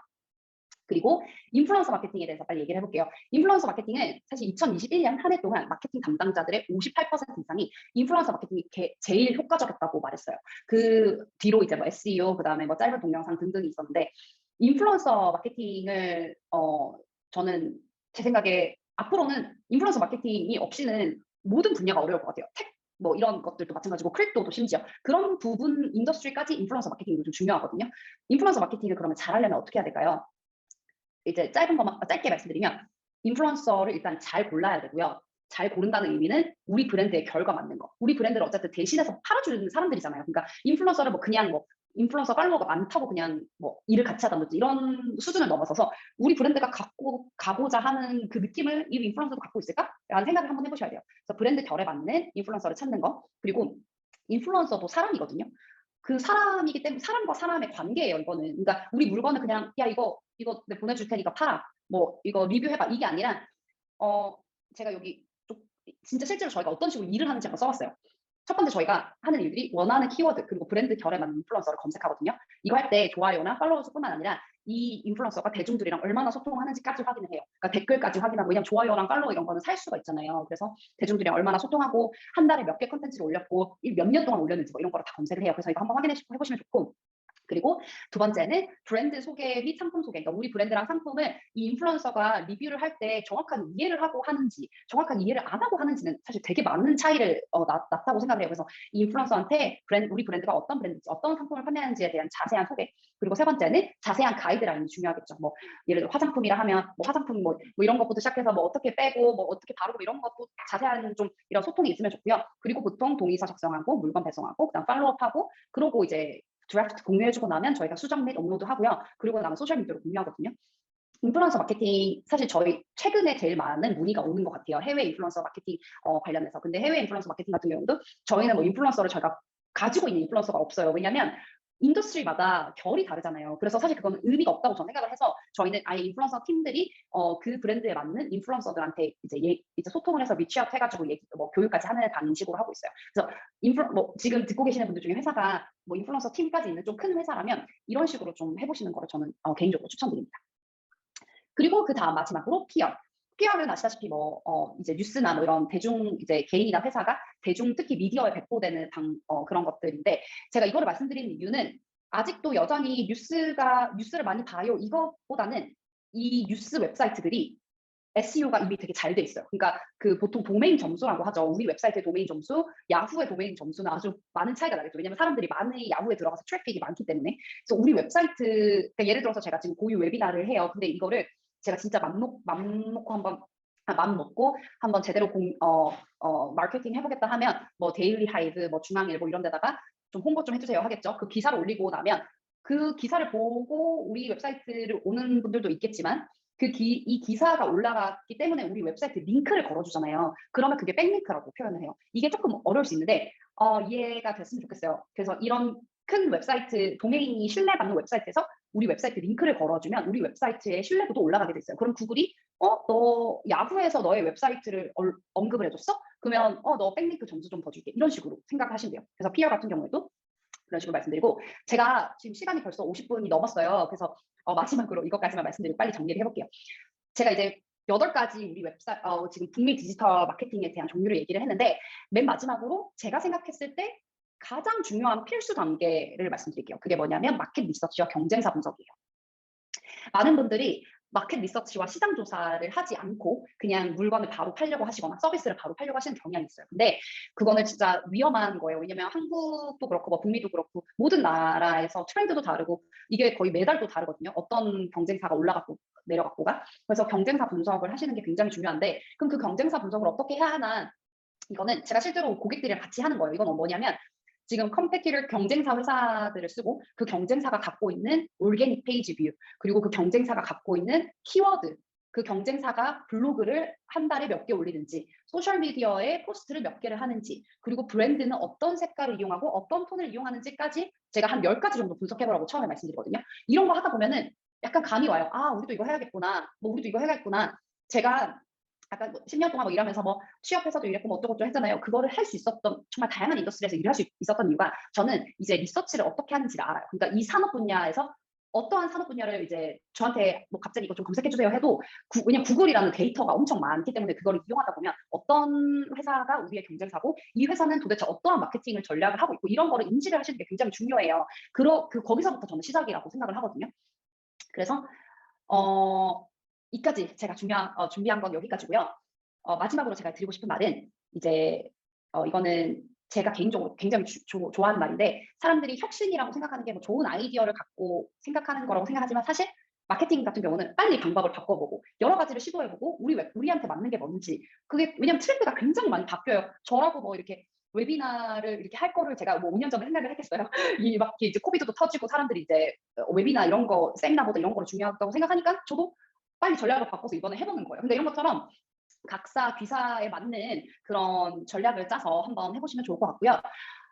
그리고 인플루언서 마케팅에 대해서 빨리 얘기를 해볼게요. 인플루언서 마케팅은 사실 2021년 한 해 동안 마케팅 담당자들의 58% 이상이 인플루언서 마케팅이 제일 효과적이었다고 말했어요. 그 뒤로 이제 뭐 SEO, 그 다음에 뭐 짧은 동영상 등등이 있었는데 인플루언서 마케팅을 저는 제 생각에 앞으로는 인플루언서 마케팅이 없이는 모든 분야가 어려울 것 같아요. 텍, 뭐 이런 것들도 마찬가지고 크립토도 심지어 그런 부분 인더스트리까지 인플루언서 마케팅이 좀 중요하거든요. 인플루언서 마케팅을 그러면 잘하려면 어떻게 해야 될까요? 이제 짧게 말씀드리면 인플루언서를 일단 잘 골라야 되고요. 잘 고른다는 의미는 우리 브랜드에 결과 맞는 거. 우리 브랜드를 어쨌든 대신해서 팔아주는 사람들이잖아요. 그러니까 인플루언서를 뭐 그냥 뭐 인플루언서 팔로워가 많다고 그냥 뭐 일을 같이 하다든지 이런 수준을 넘어서서 우리 브랜드가 갖고 가고자 하는 그 느낌을 이 인플루언서도 갖고 있을까? 라는 생각을 한번 해보셔야 돼요. 그래서 브랜드 결에 맞는 인플루언서를 찾는 거. 그리고 인플루언서도 사람이거든요. 그 사람이기 때문에 사람과 사람의 관계예요, 이거는. 그러니까 우리 물건을 그냥 야 이거 내가 보내줄 테니까 팔아. 뭐 이거 리뷰해봐. 이게 아니라 제가 여기 좀 진짜 실제로 저희가 어떤 식으로 일을 하는지 한번 써봤어요. 첫 번째 저희가 하는 일들이 원하는 키워드 그리고 브랜드 결에 맞는 인플루언서를 검색하거든요. 이거 할 때 좋아요나 팔로워 수뿐만 아니라 이 인플루언서가 대중들이랑 얼마나 소통하는지까지 확인을 해요. 그러니까 댓글까지 확인하고 왜냐면 좋아요랑 팔로워 이런 거는 살 수가 있잖아요. 그래서 대중들이랑 얼마나 소통하고 한 달에 몇 개 컨텐츠를 올렸고 몇 년 동안 올렸는지 뭐 이런 거를 다 검색을 해요. 그래서 이거 한번 확인해 보시면 좋고 그리고 두 번째는 브랜드 소개 및 상품 소개. 그러니까 우리 브랜드랑 상품을 이 인플루언서가 리뷰를 할 때 정확한 이해를 하고 하는지 정확한 이해를 안 하고 하는지는 사실 되게 많은 차이를 났다고 생각을 해요. 그래서 이 인플루언서한테 우리 브랜드가 어떤 브랜드인지 어떤 상품을 판매하는지에 대한 자세한 소개. 그리고 세 번째는 자세한 가이드라인이 중요하겠죠. 뭐 예를 들어 화장품이라 하면 뭐 화장품 뭐 이런 것부터 시작해서 뭐 어떻게 빼고 뭐 어떻게 바르고 이런 것도 자세한 좀 이런 소통이 있으면 좋고요. 그리고 보통 동의서 작성하고 물건 배송하고 그다음 팔로우업하고 그러고 이제 드래프트 공유해주고 나면 저희가 수정 및 업로드하고요. 그리고 나면 소셜미디어로 공유하거든요. 인플루언서 마케팅 사실 저희 최근에 제일 많은 문의가 오는 것 같아요. 해외 인플루언서 마케팅 관련해서. 근데 해외 인플루언서 마케팅 같은 경우도 저희는 뭐 인플루언서를 저희가 가지고 있는 인플루언서가 없어요. 왜냐하면 인더스트리마다 결이 다르잖아요. 그래서 사실 그거는 의미가 없다고 저는 생각을 해서 저희는 아예 인플루언서 팀들이 그 브랜드에 맞는 인플루언서들한테 이제 소통을 해서 리치아웃 해가지고 뭐 교육까지 하는 방식으로 하고 있어요. 그래서 뭐 지금 듣고 계시는 분들 중에 회사가 뭐 인플루언서 팀까지 있는 좀 큰 회사라면 이런 식으로 좀 해보시는 거를 저는 개인적으로 추천드립니다. 그리고 그 다음 마지막으로 PR. PR은 아시다시피 뭐 이제 뉴스나 뭐 이런 대중 이제 개인이나 회사가 대중 특히 미디어에 배포되는 그런 것들인데 제가 이거를 말씀드리는 이유는 아직도 여전히 뉴스를 많이 봐요 이것보다는 이 뉴스 웹사이트들이 SEO가 이미 되게 잘 돼 있어요. 그러니까 그 보통 도메인 점수라고 하죠. 우리 웹사이트의 도메인 점수, 야후의 도메인 점수는 아주 많은 차이가 나겠죠. 왜냐하면 사람들이 많이 야후에 들어가서 트래픽이 많기 때문에. 그래서 우리 웹사이트, 그러니까 예를 들어서 제가 지금 고유 웨비나를 해요. 근데 이거를 제가 진짜 맘 먹고 한번 제대로 마케팅 해보겠다 하면 뭐 데일리 하이브, 뭐 중앙일보 이런 데다가 좀 홍보 좀 해주세요 하겠죠. 그 기사를 올리고 나면 그 기사를 보고 우리 웹사이트를 오는 분들도 있겠지만 이 기사가 올라갔기 때문에 우리 웹사이트 링크를 걸어주잖아요. 그러면 그게 백링크라고 표현을 해요. 이게 조금 어려울 수 있는데 이해가 됐으면 좋겠어요. 그래서 이런 큰 웹사이트, 도메인이 신뢰받는 웹사이트에서 우리 웹사이트 링크를 걸어주면 우리 웹사이트의 신뢰도도 올라가게 돼 있어요. 그럼 구글이 너 야후에서 너의 웹사이트를 언급을 해줬어? 그러면 너 백링크 점수 좀 더 줄게. 이런 식으로 생각하시면 돼요. 그래서 PR 같은 경우에도 그런 식으로 말씀드리고 제가 지금 시간이 벌써 50분이 넘었어요. 그래서 마지막으로 이것까지만 말씀드리고 빨리 정리를 해볼게요. 제가 이제 8가지 우리 웹사이트 지금 북미 디지털 마케팅에 대한 종류를 얘기를 했는데 맨 마지막으로 제가 생각했을 때 가장 중요한 필수 단계를 말씀드릴게요. 그게 뭐냐면 마켓 리서치와 경쟁사 분석이에요. 많은 분들이 마켓 리서치와 시장 조사를 하지 않고 그냥 물건을 바로 팔려고 하시거나 서비스를 바로 팔려고 하시는 경향이 있어요. 근데 그거는 진짜 위험한 거예요. 왜냐면 한국도 그렇고 뭐 북미도 그렇고 모든 나라에서 트렌드도 다르고 이게 거의 매달도 다르거든요. 어떤 경쟁사가 올라갔고 내려갔고가. 그래서 경쟁사 분석을 하시는 게 굉장히 중요한데 그럼 그 경쟁사 분석을 어떻게 해야 하나 이거는 제가 실제로 고객들이랑 같이 하는 거예요. 이건 뭐냐면 지금 컴페티터 경쟁사 회사들을 쓰고 그 경쟁사가 갖고 있는 올게닉 페이지 뷰 그리고 그 경쟁사가 갖고 있는 키워드 그 경쟁사가 블로그를 한 달에 몇 개 올리는지, 소셜미디어에 포스트를 몇 개를 하는지, 그리고 브랜드는 어떤 색깔을 이용하고 어떤 톤을 이용하는지까지 제가 한 10가지 정도 분석해보라고 처음에 말씀드리거든요. 이런 거 하다 보면은 약간 감이 와요. 아, 우리도 이거 해야겠구나. 뭐 우리도 이거 해야겠구나. 제가 아까 10년 동안 뭐 일하면서 뭐 취업해서도 이랬고 뭐 어쩌고저쩌고 했잖아요. 그거를 할 수 있었던, 정말 다양한 인더스트리에서 일을 할 수 있었던 이유가 저는 이제 리서치를 어떻게 하는지를 알아요. 그러니까 이 산업 분야에서 어떠한 산업 분야를 이제 저한테 뭐 갑자기 이거 좀 검색해 주세요 해도 왜냐면 구글이라는 데이터가 엄청 많기 때문에 그걸 이용하다 보면 어떤 회사가 우리의 경쟁사고 이 회사는 도대체 어떠한 마케팅을 전략을 하고 있고 이런 거를 인지를 하시는 게 굉장히 중요해요. 거기서부터 저는 시작이라고 생각을 하거든요. 그래서 이까지 제가 준비한 건 여기까지고요. 마지막으로 제가 드리고 싶은 말은 이제 이거는 제가 개인적으로 굉장히 좋아하는 말인데 사람들이 혁신이라고 생각하는 게 뭐 좋은 아이디어를 갖고 생각하는 거라고 생각하지만 사실 마케팅 같은 경우는 빨리 방법을 바꿔보고 여러 가지를 시도해보고 우리한테 맞는 게 뭔지 그게 왜냐면 트렌드가 굉장히 많이 바뀌어요. 저라고 뭐 이렇게 웨비나를 이렇게 할 거를 제가 뭐 5년 전에 생각을 했겠어요. 막 이제 코비드도 터지고 사람들이 이제 웨비나 이런 거 세미나보다 이런 거를 중요하다고 생각하니까 저도 빨리 전략을 바꿔서 이번에 해보는 거예요. 근데 이런 것처럼 각사 귀사에 맞는 그런 전략을 짜서 한번 해보시면 좋을 것 같고요.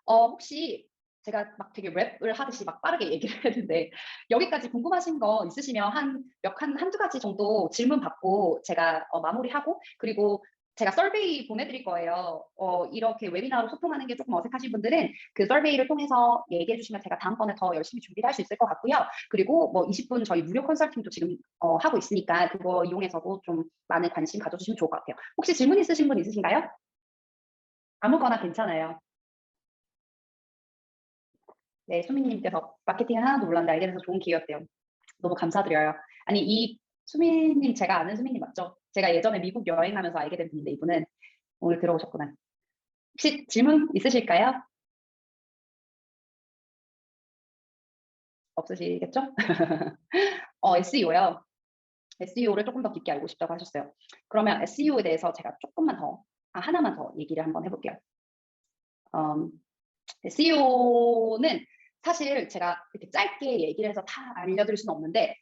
혹시 제가 막 되게 랩을 하듯이 막 빠르게 얘기를 했는데 여기까지 궁금하신 거 있으시면 한두 가지 정도 질문 받고 제가 마무리하고 그리고 제가 서베이 보내드릴 거예요. 이렇게 웨비나로 소통하는 게 조금 어색하신 분들은 그 서베이를 통해서 얘기해 주시면 제가 다음번에 더 열심히 준비를 할 수 있을 것 같고요. 그리고 뭐 20분 저희 무료 컨설팅도 지금 하고 있으니까 그거 이용해서도 좀 많은 관심 가져주시면 좋을 것 같아요. 혹시 질문 있으신 분 있으신가요? 아무거나 괜찮아요. 네, 수민님께서 마케팅은 하나도 몰랐는데 알게 돼서 좋은 기회였대요. 너무 감사드려요. 아니, 이 수민님, 제가 아는 수민님 맞죠? 제가 예전에 미국 여행하면서 알게 된 분인데 이분은 오늘 들어오셨구나. 혹시 질문 있으실까요? 없으시겠죠? SEO요. SEO를 조금 더 깊게 알고 싶다고 하셨어요. 그러면 SEO에 대해서 제가 조금만 더, 하나만 더 얘기를 한번 해볼게요. SEO는 사실 제가 이렇게 짧게 얘기를 해서 다 알려드릴 수는 없는데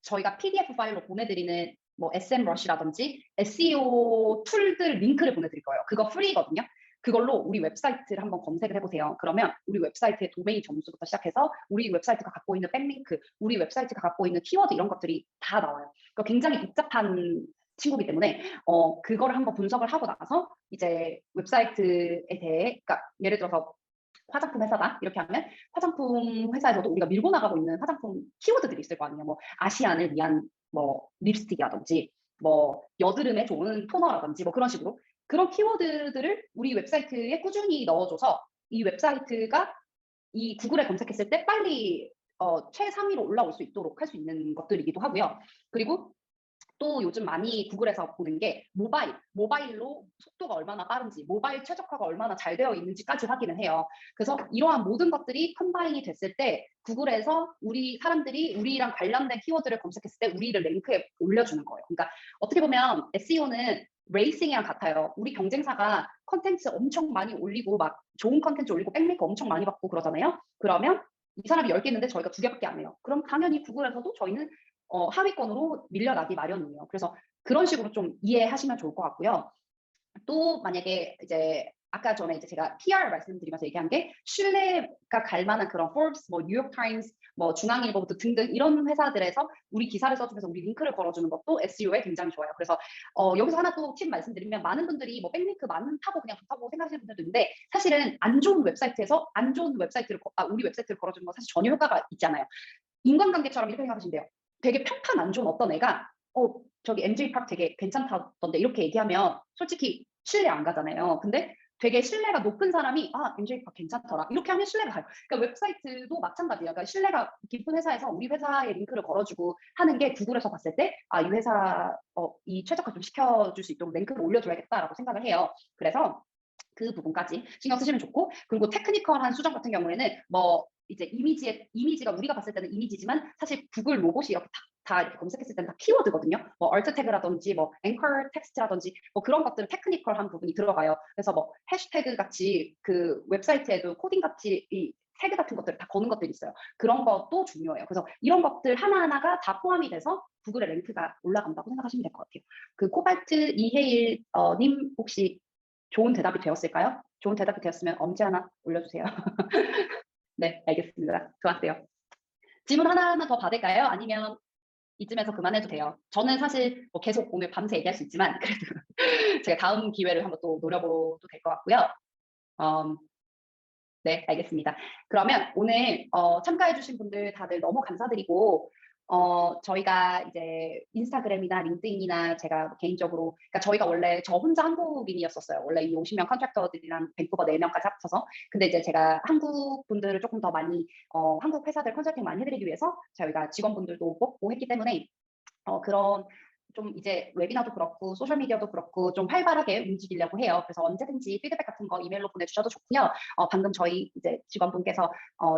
저희가 PDF 파일로 보내드리는 뭐 SMrush라든지 SEO 툴들 링크를 보내드릴 거예요. 그거 프리거든요. 그걸로 우리 웹사이트를 한번 검색을 해보세요. 그러면 우리 웹사이트의 도메인 점수부터 시작해서 우리 웹사이트가 갖고 있는 백링크, 우리 웹사이트가 갖고 있는 키워드 이런 것들이 다 나와요. 그러니까 굉장히 복잡한 친구기 때문에 그거를 한번 분석을 하고 나서 이제 웹사이트에 대해 그러니까 예를 들어서 화장품 회사다 이렇게 하면 화장품 회사에서도 우리가 밀고 나가고 있는 화장품 키워드들이 있을 거 아니에요. 뭐 아시안을 위한 뭐 립스틱이라든지 뭐 여드름에 좋은 토너라든지 뭐 그런 식으로 그런 키워드들을 우리 웹사이트에 꾸준히 넣어줘서 이 웹사이트가 이 구글에 검색했을 때 빨리 최상위로 올라올 수 있도록 할 수 있는 것들이기도 하고요. 그리고 또 요즘 많이 구글에서 보는 게 모바일로 속도가 얼마나 빠른지, 모바일 최적화가 얼마나 잘 되어 있는지까지 확인을 해요. 그래서 이러한 모든 것들이 컴바인이 됐을 때 구글에서 우리 사람들이 우리랑 관련된 키워드를 검색했을 때 우리를 랭크에 올려주는 거예요. 그러니까 어떻게 보면 SEO는 레이싱이랑 같아요. 우리 경쟁사가 컨텐츠 엄청 많이 올리고 막 좋은 컨텐츠 올리고 백링크 엄청 많이 받고 그러잖아요. 그러면 이 사람이 10개 있는데 저희가 2개밖에 안 해요. 그럼 당연히 구글에서도 저희는 하위권으로 밀려나기 마련이에요. 그래서 그런 식으로 좀 이해하시면 좋을 것 같고요. 또 만약에 이제 아까 전에 이제 제가 PR 말씀드리면서 얘기한 게 신뢰가 갈 만한 그런 Forbes, 뭐 뉴욕타임스, 뭐 중앙일보부터 등등 이런 회사들에서 우리 기사를 써주면서 우리 링크를 걸어주는 것도 SEO에 굉장히 좋아요. 그래서 여기서 하나 또 팁 말씀드리면 많은 분들이 뭐 백링크 많다고 그냥 좋다고 생각하시는 분들도 있는데 사실은 안 좋은 웹사이트에서 안 좋은 웹사이트를 우리 웹사이트를 걸어주는 건 사실 전혀 효과가 있지 않아요. 인간관계처럼 이렇게 생각하시면 돼요. 되게 평판 안 좋은 어떤 애가 저기 MJ 파크 되게 괜찮다던데 이렇게 얘기하면 솔직히 신뢰 안 가잖아요. 근데 되게 신뢰가 높은 사람이 MJ 파크 괜찮더라 이렇게 하면 신뢰가 가요. 그러니까 웹사이트도 마찬가지예요. 그러니까 신뢰가 깊은 회사에서 우리 회사의 링크를 걸어주고 하는 게 구글에서 봤을 때 이 회사 이 최적화 좀 시켜줄 수 있도록 링크를 올려줘야겠다라고 생각을 해요. 그래서 그 부분까지 신경 쓰시면 좋고 그리고 테크니컬한 수정 같은 경우에는 뭐 이제 이미지가 우리가 봤을 때는 이미지지만 사실 구글 로봇이 이렇게 다 이렇게 검색했을 때는 다 키워드거든요. 뭐 얼트 태그라든지 뭐 앵커 텍스트라든지 뭐 그런 것들은 테크니컬한 부분이 들어가요. 그래서 뭐 해시태그 같이 그 웹사이트에도 코딩 같이 태그 같은 것들 다 거는 것들이 있어요. 그런 것도 중요해요. 그래서 이런 것들 하나하나가 다 포함이 돼서 구글의 랭크가 올라간다고 생각하시면 될 것 같아요. 그 코발트 이해일 님 혹시 좋은 대답이 되었을까요? 좋은 대답이 되었으면 엄지 하나 올려주세요. 네, 알겠습니다. 좋았어요. 질문 하나만 더 받을까요? 아니면 이쯤에서 그만해도 돼요. 저는 사실 뭐 계속 오늘 밤새 얘기할 수 있지만 그래도 제가 다음 기회를 한번 또 노려봐도 될 것 같고요. 네, 알겠습니다. 그러면 오늘 참가해주신 분들 다들 너무 감사드리고 저희가 이제 인스타그램이나 링크드인이나 제가 개인적으로 그러니까 저희가 원래 저 혼자 한국인이었었어요. 원래 이 50명 컨트랙터들이랑 밴쿠버 4명까지 합쳐서 근데 이제 제가 한국 분들을 조금 더 많이 한국 회사들 컨설팅 많이 해드리기 위해서 저희가 직원분들도 뽑고 했기 때문에 그런 좀 이제 웨비나도 그렇고 소셜미디어도 그렇고 좀 활발하게 움직이려고 해요. 그래서 언제든지 피드백 같은 거 이메일로 보내주셔도 좋고요. 방금 저희 이제 직원분께서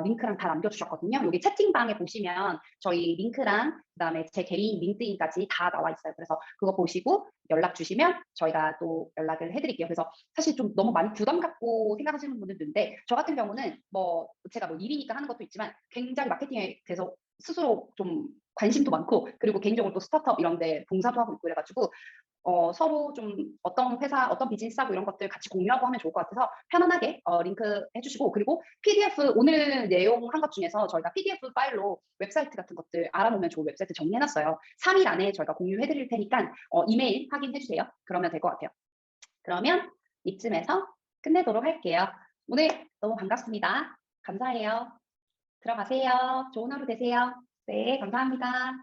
링크랑 다 남겨주셨거든요. 여기 채팅방에 보시면 저희 링크랑 그다음에 제 개인 링크인까지 다 나와 있어요. 그래서 그거 보시고 연락 주시면 저희가 또 연락을 해드릴게요. 그래서 사실 좀 너무 많이 부담 갖고 생각하시는 분들도 있는데 저 같은 경우는 뭐 제가 뭐 일이니까 하는 것도 있지만 굉장히 마케팅에 대해서 스스로 좀 관심도 많고 그리고 개인적으로 또 스타트업 이런 데 봉사도 하고 있고 이래가지고 서로 좀 어떤 회사, 어떤 비즈니스하고 이런 것들 같이 공유하고 하면 좋을 것 같아서 편안하게 링크 해주시고 그리고 PDF 오늘 내용 한 것 중에서 저희가 PDF 파일로 웹사이트 같은 것들 알아보면 좋은 웹사이트 정리해놨어요. 3일 안에 저희가 공유해드릴 테니까 이메일 확인해주세요. 그러면 될 것 같아요. 그러면 이쯤에서 끝내도록 할게요. 오늘 너무 반갑습니다. 감사해요. 들어가세요. 좋은 하루 되세요. 네, 감사합니다.